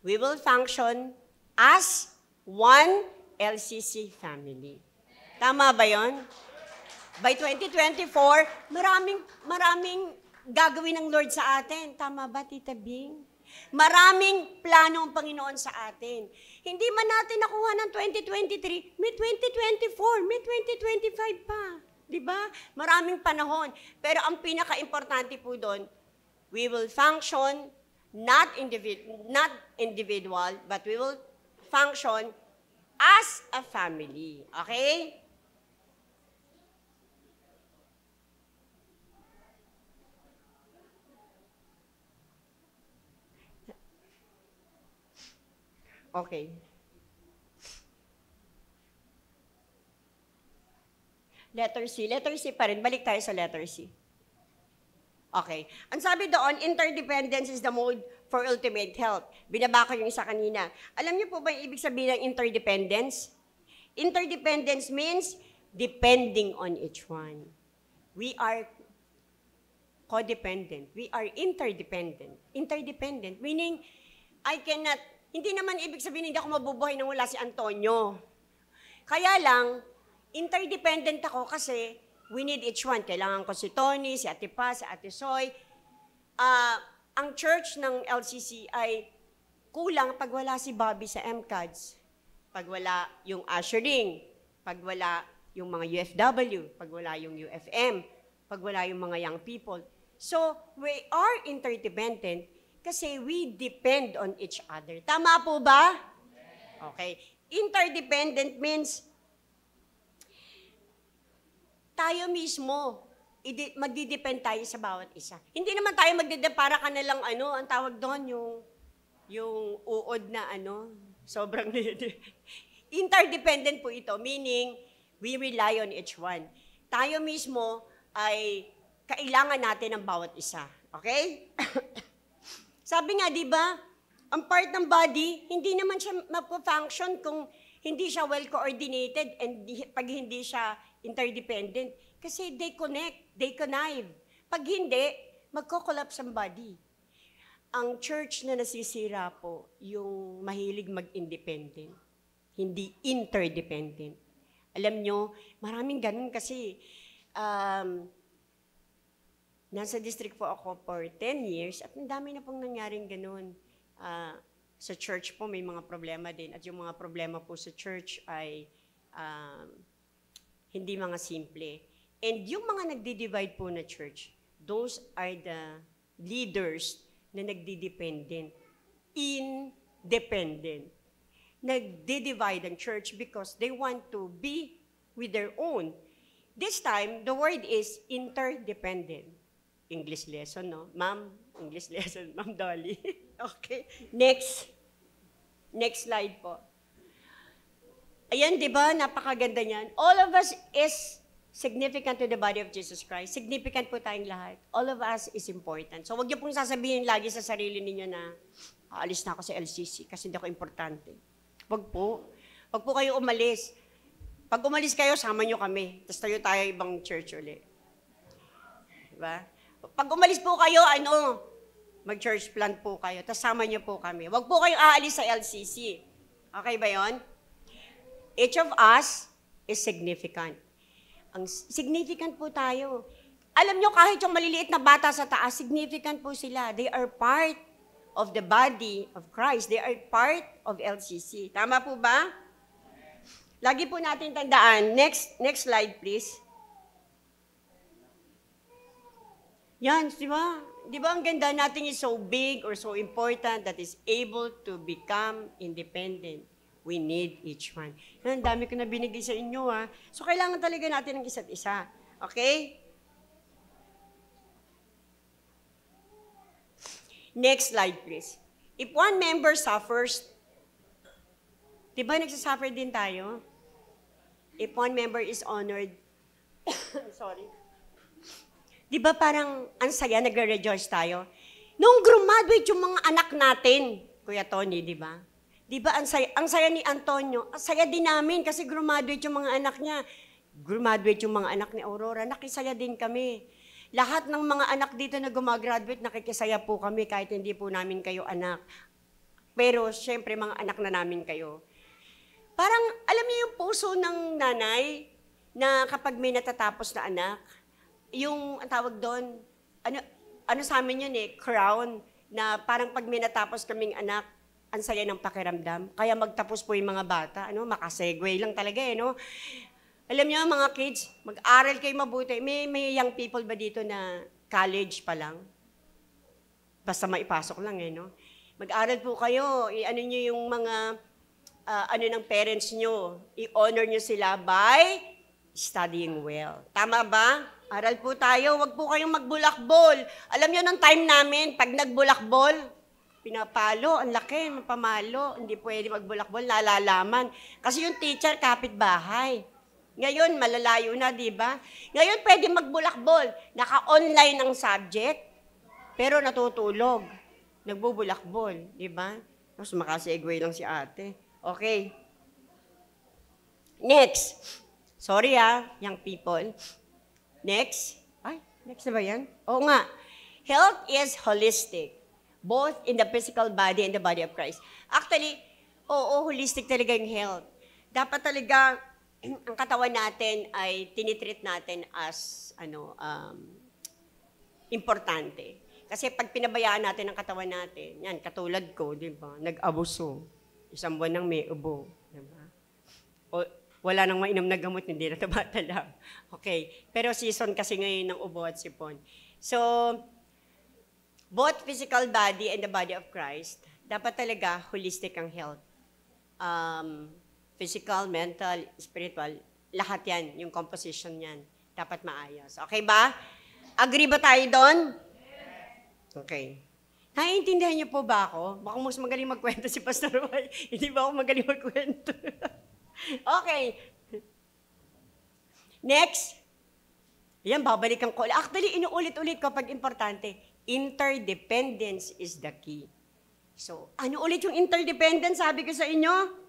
We will function as one LCC family. Tama ba yon? By 2024, maraming gagawin ng Lord sa atin. Tama ba, Tita Bing? Maraming plano ang Panginoon sa atin. Hindi man natin nakuha ng 2023, may 2024, may 2025 pa. Diba? Maraming panahon. Pero ang pinaka-importante po doon, we will function not individual, but we will function as a family. Okay? Okay. Letter C. Letter C pa rin. Balik tayo sa letter C. Okay. Ang sabi doon, interdependence is the mode for ultimate health. Binaba ko yung isa kanina. Alam niyo po ba yung ibig sabihin ng interdependence? Interdependence means depending on each one. We are codependent. We are interdependent. Interdependent, meaning I cannot, hindi naman ibig sabihin hindi ako mabubuhay nang wala si Antonio. Kaya lang, interdependent ako kasi we need each one. Kailangan ko si Tony, si Ate Pa, si Ate Soy. Ang church ng LCC ay kulang pag wala si Bobby sa MCADS, pag wala yung ushering, pag wala yung mga UFW, pag wala yung UFM, pag wala yung mga young people. So, we are interdependent kasi we depend on each other. Tama po ba? Okay. Interdependent means tayo mismo, magdidepend tayo sa bawat isa. Hindi naman tayo para ka na lang, ang tawag doon, yung uod na sobrang interdependent po ito, meaning we rely on each one. Tayo mismo ay kailangan natin ng bawat isa. Okay? Sabi nga, di ba, ang part ng body, hindi naman siya mag-function kung hindi siya well-coordinated and pag hindi siya interdependent. Kasi they connect, they connive. Pag hindi, magko-collapse ang body. Ang church na nasisira po, yung mahilig mag-independent, hindi interdependent. Alam nyo, maraming ganun kasi. Nasa district po ako for 10 years at ang dami na pong nangyaring ganun. Sa church po may mga problema din at yung mga problema po sa church ay hindi mga simple. And yung mga nagdi-divide po na church, those are the leaders na nagdi-dependent, independent. Nagdi-divide ang church because they want to be with their own. This time, the word is interdependent. English lesson, no? Ma'am, English lesson, Ma'am Dolly. Okay. Next slide po. Ayan, di ba? Napakaganda niyan. All of us is significant to the body of Jesus Christ. Significant po tayong lahat. All of us is important. So, wag niyo pong sasabihin lagi sa sarili ninyo na aalis na ako sa LCC kasi hindi ako importante. Wag po. Wag po kayo umalis. Pag umalis kayo, sama niyo kami. Tapos tayo ibang church ulit. Diba? Pag umalis po kayo, mag-church plant po kayo, tapos sama niyo po kami. Huwag po kayong aalis sa LCC. Okay ba yon? Each of us is significant. Ang significant po tayo. Alam nyo, kahit yung maliliit na bata sa taas, significant po sila. They are part of the body of Christ. They are part of LCC. Tama po ba? Lagi po natin tandaan. Next slide, please. Yan, di ba? Di ba ang ganda natin is so big or so important that is able to become independent. We need each one. Yan, dami ko na binigay sa inyo, ha. So, kailangan talaga natin ng isa't isa. Okay? Next slide, please. If one member suffers, di ba nagsasuffer din tayo? If one member is honored, sorry. Di ba parang ang saya, nagre-rejoice tayo? Nung graduate yung mga anak natin, Kuya Tony, di ba? Di ba ang saya ni Antonio, ang saya din namin kasi graduate yung mga anak niya. Graduate yung mga anak ni Aurora, nakisaya din kami. Lahat ng mga anak dito na gumagraduate, nakikisaya po kami kahit hindi po namin kayo anak. Pero syempre mga anak na namin kayo. Parang alam niyo yung puso ng nanay na kapag may natatapos na anak, yung ang tawag doon, ano sa amin yun crown, na parang pag may natapos kaming anak, ang saya ng pakiramdam. Kaya magtapos po yung mga bata, makasegue lang talaga no? Alam niyo mga kids, mag-aral kayo mabuti. May young people ba dito na college pa lang? Basta maipasok lang no? Mag-aral po kayo, i-ano niyo yung mga, ng parents niyo, i-honor niyo sila by studying well. Tama ba? Aral po tayo, wag po kayong magbulakbol. Alam niyo, ng time namin, pag nagbulakbol, pinapalo, ang laki, mapamalo. Hindi pwede magbulakbol, nalalaman. Kasi yung teacher, kapitbahay. Ngayon, malalayo na, di ba? Ngayon, pwede magbulakbol. Naka-online ang subject, pero natutulog. Nagbubulakbol, di ba? Tapos makasegue lang si ate. Okay. Next. Sorry young people. Next. Ay, next na ba yan? Oo nga. Health is holistic. Both in the physical body and the body of Christ. Actually, holistic talaga yung health. Dapat talaga, ang katawan natin ay tinitreat natin as, importante. Kasi pag pinabayaan natin ang katawan natin, yan, katulad ko, di ba, nag-abuso. Isang buwan nang may ubo. Di ba? Wala nang mainom na gamot, hindi na tumatala. Okay. Pero season kasi ngayon ng ubo at sipon. So, both physical body and the body of Christ, dapat talaga holistic ang health. Physical, mental, spiritual, lahat yan, yung composition yan, dapat maayos. Okay ba? Agree ba tayo doon? Okay. Naiintindihan niyo po ba ako? Baka mas magaling magkwento si Pastor Roy. Hindi ba ako magaling magkwento? Okay. Next. Yan, babalikan ko. Actually, inuulit-ulit ko pag importante. Interdependence is the key. So, ano ulit yung interdependence? Sabi ko sa inyo?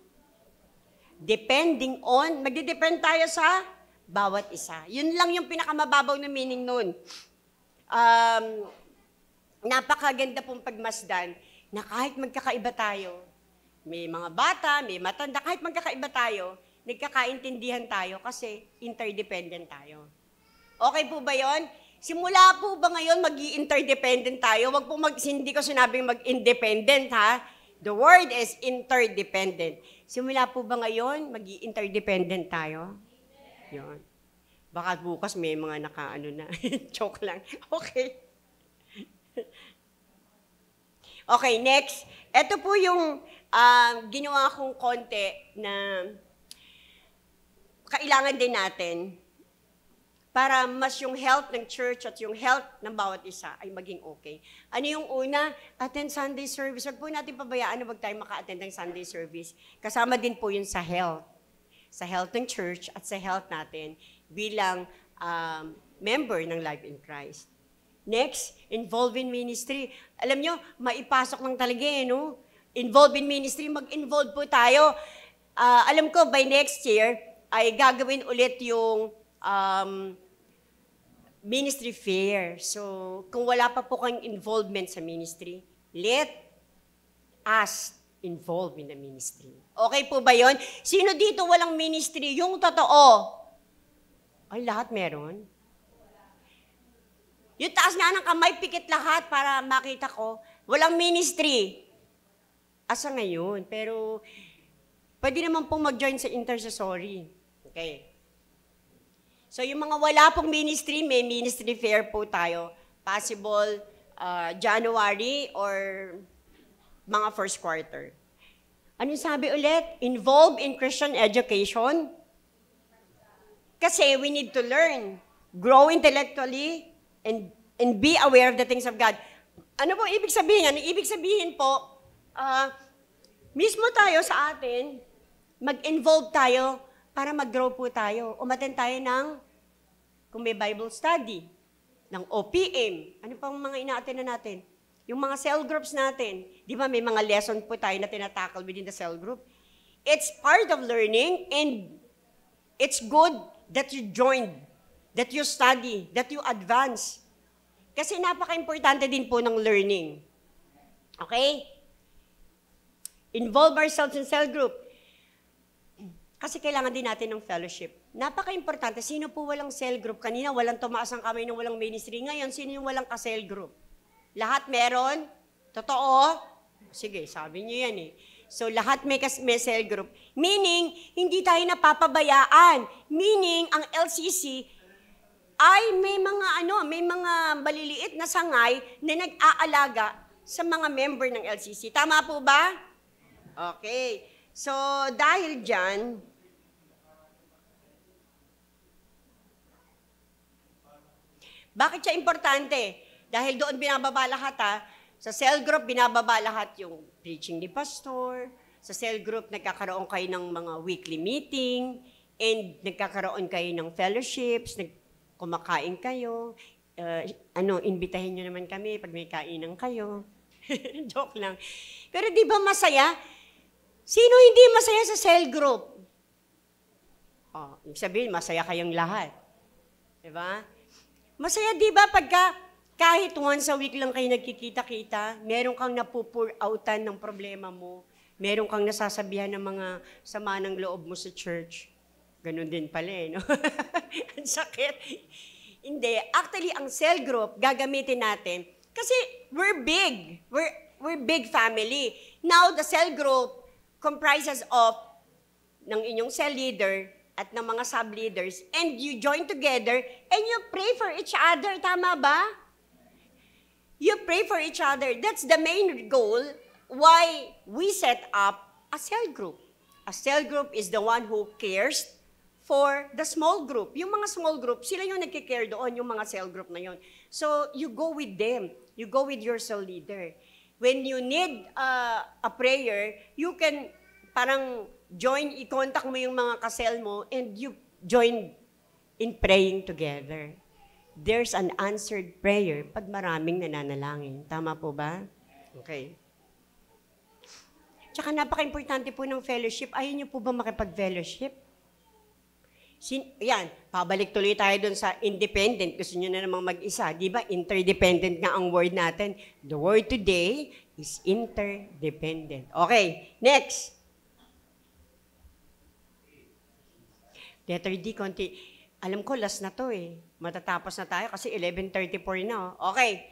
Depending on, magdidepend tayo sa bawat isa. Yun lang yung pinakamababaw na meaning nun. Napakaganda pong pagmasdan na kahit magkakaiba tayo, may mga bata, may matanda, kahit magkakaiba tayo, nagkakaintindihan tayo kasi interdependent tayo. Okay po ba yon? Simula po ba ngayon mag-i-interdependent tayo? Wag po hindi ko sinabing mag-independent ha. The word is interdependent. Simula po ba ngayon mag-i-interdependent tayo? Yon. Baka bukas may mga na. Joke lang. Okay. Okay, next. Ito po yung ginawa kong konti na kailangan din natin para mas yung health ng church at yung health ng bawat isa ay maging okay. Ano yung una? Attend Sunday service. Huwag po natin pabayaan na wag tayo maka-attend ng Sunday service. Kasama din po yun sa health. Sa health ng church at sa health natin bilang member ng Life in Christ. Next, involve in ministry. Alam nyo, maipasok lang talaga no? Involve in ministry, mag-involve po tayo. Alam ko, by next year, ay gagawin ulit yung ministry fair. So, kung wala pa po kayong involvement sa ministry, let us involve in the ministry. Okay po ba yon? Sino dito walang ministry? Yung totoo. Ay, lahat meron. Yung taas nga ng kamay, pikit lahat para makita ko. Walang ministry. Asa ngayon? Pero, pwede naman pong mag-join sa intercessory. Okay. So, yung mga wala pong ministry, may ministry fair po tayo. Possible January or mga first quarter. Ano sabi ulit? Involve in Christian education. Kasi we need to learn, grow intellectually, and be aware of the things of God. Ano po ibig sabihin? Ano ibig sabihin po, mismo tayo sa atin, mag-involve tayo para mag-grow po tayo. Umattend tayo ng, kung may Bible study, ng OPM. Ano pang mga ina-attend na natin? Yung mga cell groups natin. Di ba may mga lesson po tayo na tinatakal within the cell group? It's part of learning and it's good that you joined, that you study, that you advance. Kasi napaka-importante din po ng learning. Okay? Involve ourselves in cell group. Kasi kailangan din natin ng fellowship. Napaka-importante. Sino po walang cell group? Kanina walang tumaas ang kamay ng walang ministry. Ngayon, sino yung walang ka-cell group? Lahat meron? Totoo? Sige, sabi niyo yan eh. So, lahat may cell group. Meaning, hindi tayo napapabayaan. Meaning, ang LCC ay may mga maliliit na sangay na nag-aalaga sa mga member ng LCC. Tama po ba? Okay. So, dahil dyan, bakit siya importante? Dahil doon binababa lahat sa cell group, binababa lahat yung preaching ni pastor. Sa cell group, nagkakaroon kayo ng mga weekly meeting, and nagkakaroon kayo ng fellowships, kumakain kayo, imbitahin nyo naman kami pag may kainan kayo. Joke lang. Pero di ba masaya? Sino hindi masaya sa cell group? Ibig sabihin, masaya kayong lahat. Di ba? Masaya di ba pagka kahit once a week lang kayo nagkikita-kita, meron kang napupur outan ng problema mo, meron kang nasasabihan ng mga sama ng loob mo sa church. Ganun din pala no? Ang sakit. Hindi. Actually, ang cell group, gagamitin natin, kasi we're big. We're big family. Now, the cell group comprises of ng inyong cell leader at ng mga sub-leaders, and you join together, and you pray for each other. Tama ba? You pray for each other. That's the main goal why we set up a cell group. A cell group is the one who cares for the small group. Yung mga small group, sila yung nagkikare doon, yung mga cell group na yun. So, you go with them. You go with your cell leader. When you need a prayer, you can parang i-contact mo yung mga kasel mo, and you join in praying together. There's an answered prayer pag maraming nananalangin. Tama po ba? Okay. Tsaka napaka-importante po ng fellowship. Ayaw niyo po ba makipag-fellowship? Yan, pabalik tuloy tayo dun sa independent. Gusto nyo na namang mag-isa. Di ba? Interdependent nga ang word natin. The word today is interdependent. Okay, next. Letter D, konti. Alam ko, last na to eh. Matatapos na tayo kasi 11:34 na. Okay.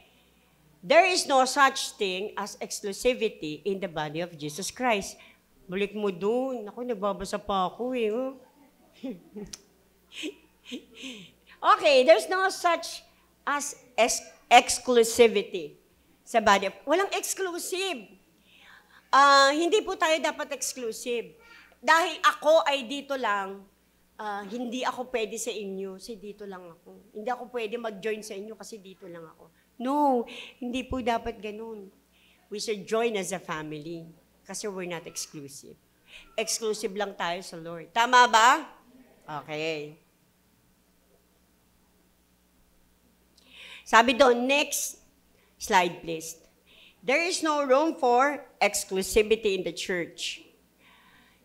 There is no such thing as exclusivity in the body of Jesus Christ. Balik mo dun. Ako, nagbabasa pa ako eh. Okay, there's no such as exclusivity sa body. Walang exclusive. Hindi po tayo dapat exclusive. Dahil ako ay dito lang, hindi ako pwede sa inyo, kasi dito lang ako. Hindi ako pwede mag-join sa inyo kasi dito lang ako. No, hindi po dapat ganun. We should join as a family kasi we're not exclusive. Exclusive lang tayo sa Lord. Tama ba? Okay. Sabi doon, next slide please. There is no room for exclusivity in the church.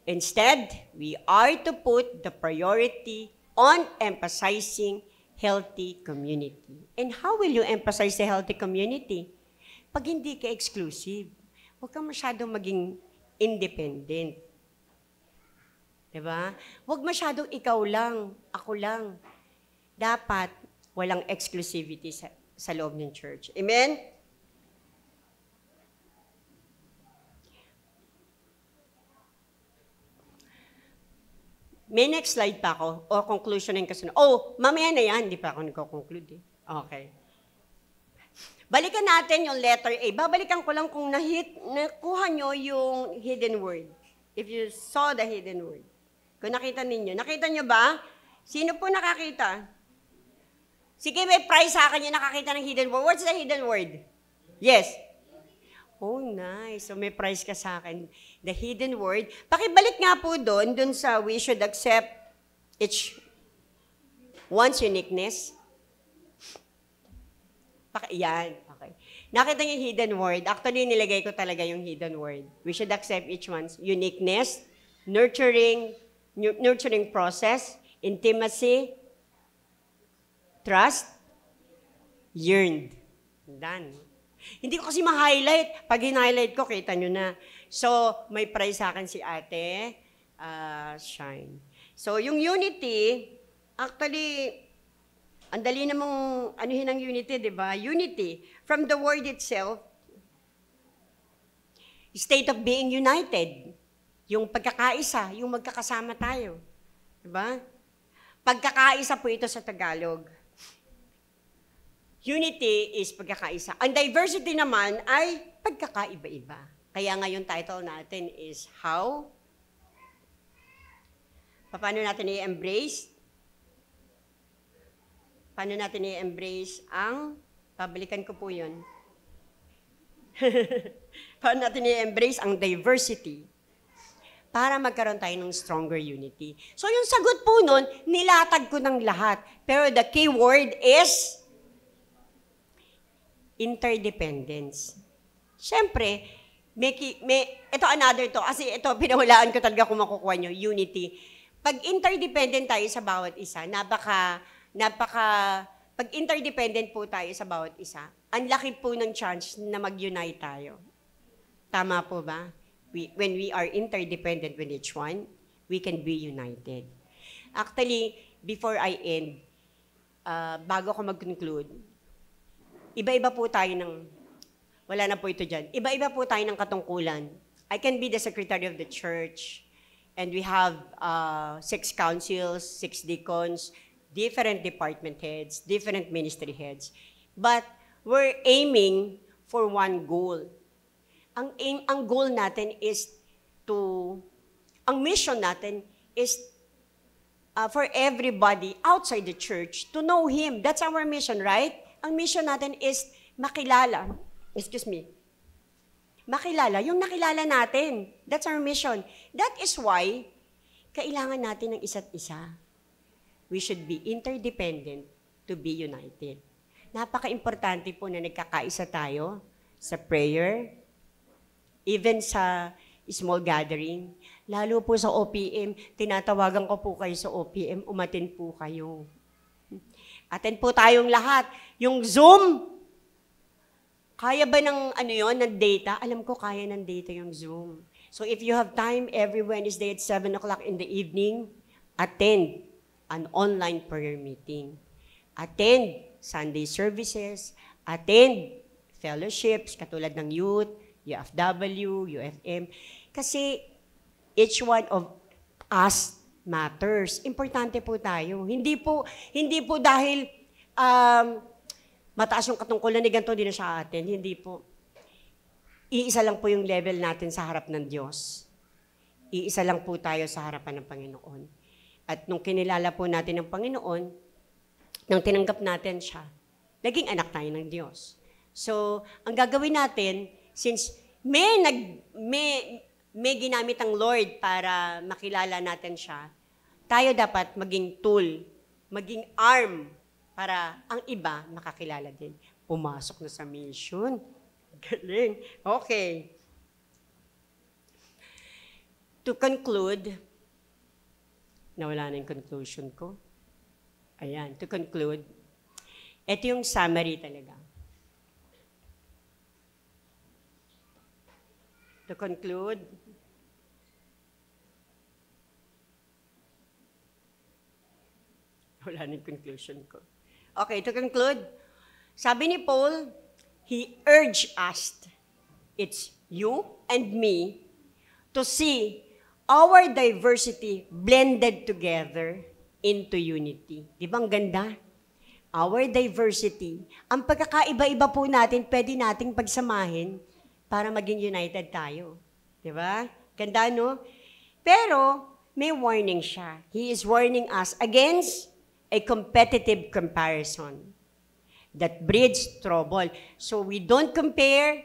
Instead, we are to put the priority on emphasizing healthy community. And how will you emphasize the healthy community? Pag hindi ka exclusive, huwag kang masyadong maging independent. Diba? Huwag masyadong ikaw lang, ako lang. Dapat walang exclusivity sa loob ng church. Amen? May next slide pa ako, o conclusion ng kasunod. Oh, mamaya na yan, hindi pa ako nagko-conclude eh. Okay. Balikan natin yung letter A. Babalikan ko lang kung nakuha nyo yung hidden word. If you saw the hidden word. Kung nakita ninyo. Nakita nyo ba? Sino po nakakita? Sige, may prize sa akin yung nakakita ng hidden word. What's the hidden word? Yes. Oh, nice. So may prize ka sa akin. The hidden word. Pakibalik nga po doon sa we should accept each one's uniqueness. Yan. Okay. Nakita niyo yung hidden word. Actually, nilagay ko talaga yung hidden word. We should accept each one's uniqueness, nurturing process, intimacy, trust, yearned. Done. Hindi ko kasi ma-highlight. Pag hin-highlight ko, kita nyo na. So, may prize sa akin si ate, Shine. So, yung unity, actually, ang dali namang anuhin ang unity, di ba? Unity, from the word itself, state of being united. Yung pagkakaisa, yung magkakasama tayo. Di ba? Pagkakaisa po ito sa Tagalog. Unity is pagkakaisa. Ang diversity naman ay pagkakaiba-iba. Kaya ngayon title natin is How? Paano natin i-embrace? Paano natin i-embrace ang, pabalikan ko po yun. Paano natin i-embrace ang diversity? Para magkaroon tayo ng stronger unity. So yung sagot po nun, nilatag ko ng lahat. Pero the key word is interdependence. Siyempre, ito another to, kasi ito, pinahulaan ko talaga kung makukuha nyo, unity. Pag interdependent tayo sa bawat isa, pag interdependent po tayo sa bawat isa, ang laki po ng chance na mag-unite tayo. Tama po ba? When we are interdependent with each one, we can be united. Actually, before I end, bago ko mag-conclude, iba-iba po tayo wala na po ito dyan, iba-iba po tayo ng katungkulan. I can be the secretary of the church, and we have 6 councils, 6 deacons, different department heads, different ministry heads. But we're aiming for one goal. Ang goal natin is ang mission natin is for everybody outside the church to know Him. That's our mission, right? Ang mission natin is makilala. Makilala, yung nakilala natin. That's our mission. That is why, kailangan natin ng isa't isa. We should be interdependent to be united. Napaka-importante po na nagkakaisa tayo sa prayer, even sa small gathering. Lalo po sa OPM, tinatawagan ko po kayo sa OPM, umattend po kayo. Attend po tayong lahat. Yung Zoom, kaya ba ng ng data? Alam ko kaya ng data yung Zoom. So if you have time every Wednesday at 7 o'clock in the evening, attend an online prayer meeting. Attend Sunday services, attend fellowships katulad ng youth, UFW, UFM. Kasi each one of us matters. Importante po tayo. Hindi po dahil mataas yung katungkulan ni ganito, hindi na siya atin. Hindi po. Iisa lang po yung level natin sa harap ng Diyos. Iisa lang po tayo sa harapan ng Panginoon. At nung kinilala po natin ng Panginoon, nung tinanggap natin siya, naging anak tayo ng Diyos. So, ang gagawin natin, since may ginamit ang Lord para makilala natin siya, tayo dapat maging tool, maging arm para ang iba makakilala din. Pumasok na sa mission. Galing. Okay. To conclude, nawala na yung conclusion ko. Ayan, to conclude, ito yung summary talaga. To conclude, wala na yung conclusion ko. Okay, to conclude, Sabi ni Paul, he urged us, it's you and me, to see our diversity blended together into unity. Di ba ang ganda? Our diversity. Ang pagkakaiba-iba po natin, pwede nating pagsamahin para maging united tayo. Di ba? Ganda, no? Pero, may warning siya. He is warning us against a competitive comparison that breeds trouble. So, we don't compare,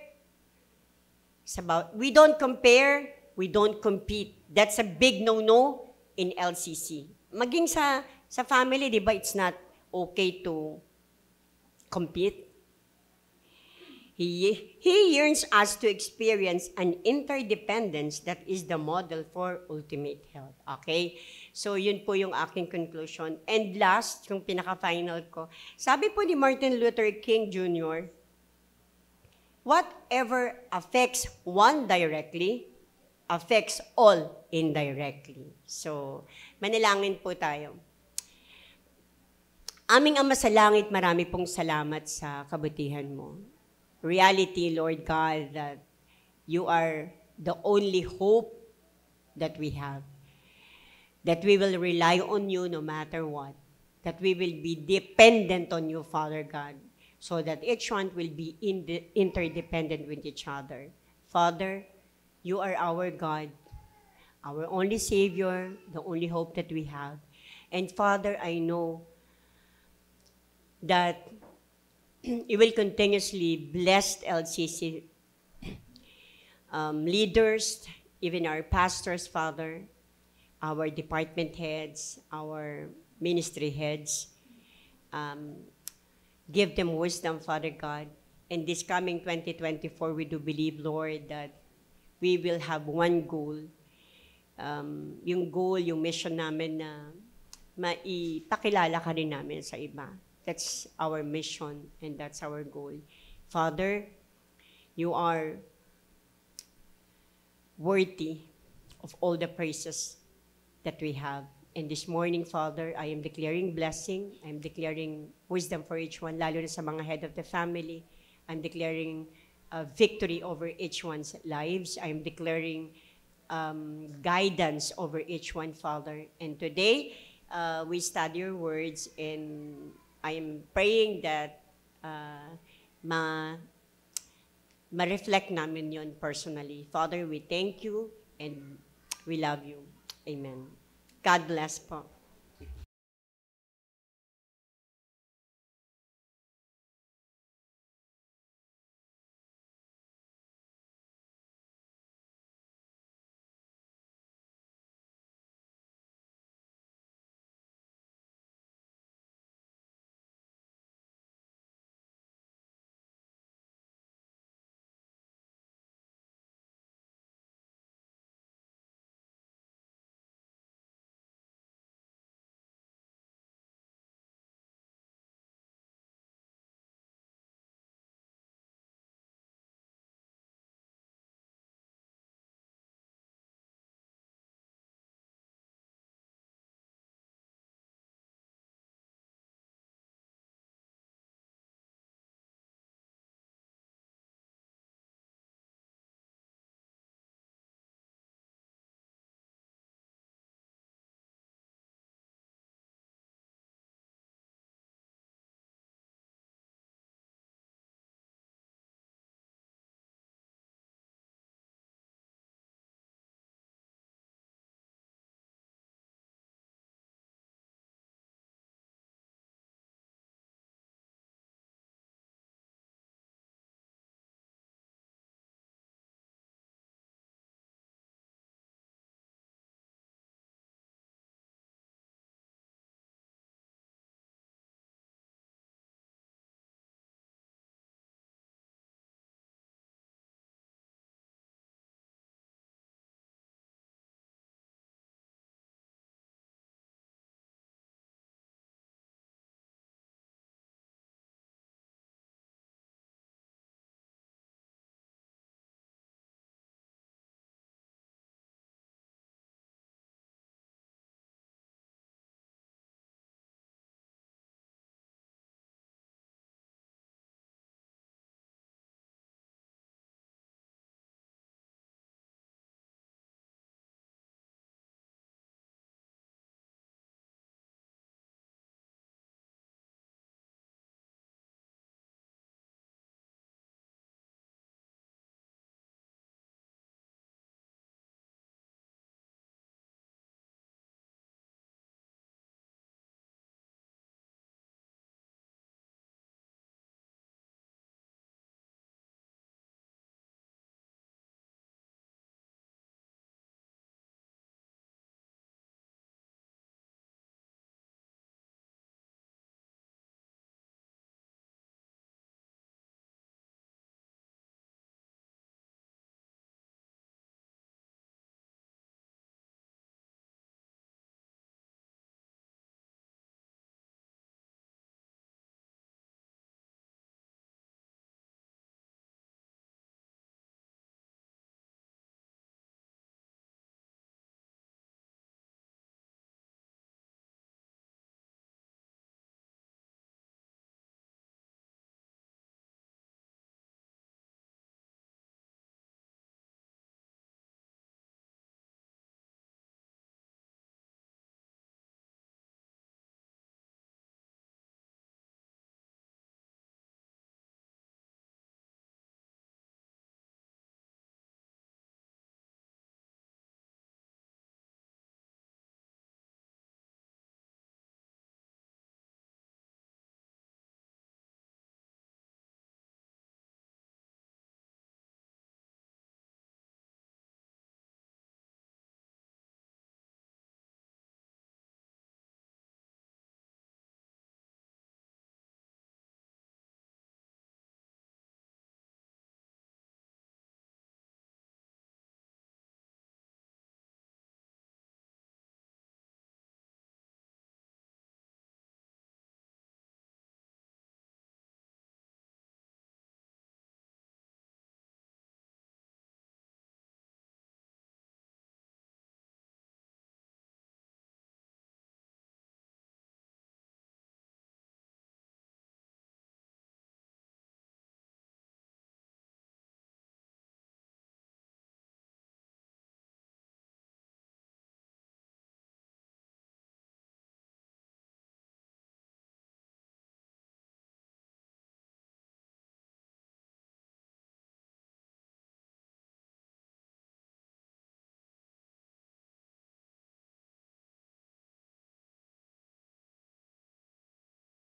we don't compete. That's a big no-no in LCC. Maging sa family, di ba, it's not okay to compete. He yearns us to experience an interdependence that is the model for ultimate health. Okay? So, yun po yung aking conclusion. And last, yung pinaka-final ko, sabi po ni Martin Luther King Jr., whatever affects one directly, affects all indirectly. So, manalangin po tayo. Aming Ama sa langit, marami pong salamat sa kabutihan mo. Reality, Lord God, that you are the only hope that we have. That we will rely on you no matter what. That we will be dependent on you, Father God, so that each one will be interdependent with each other. Father, you are our God, our only Savior, the only hope that we have. And Father, I know that you will continuously bless LCC leaders, even our pastors, Father, our department heads, our ministry heads. Give them wisdom, Father God. And this coming 2024, we do believe, Lord, that we will have one goal. Yung goal, yung mission namin na maipakilala ka rin namin sa iba. That's our mission and that's our goal. Father, you are worthy of all the praises that we have. And this morning, Father, I am declaring blessing. I am declaring wisdom for each one, lalo na sa mga head of the family. I'm declaring victory over each one's lives. I'm declaring guidance over each one, Father. And today, we study your words, and I am praying that ma-reflect namin yun personally. Father, we thank you and we love you. Amen. God bless po.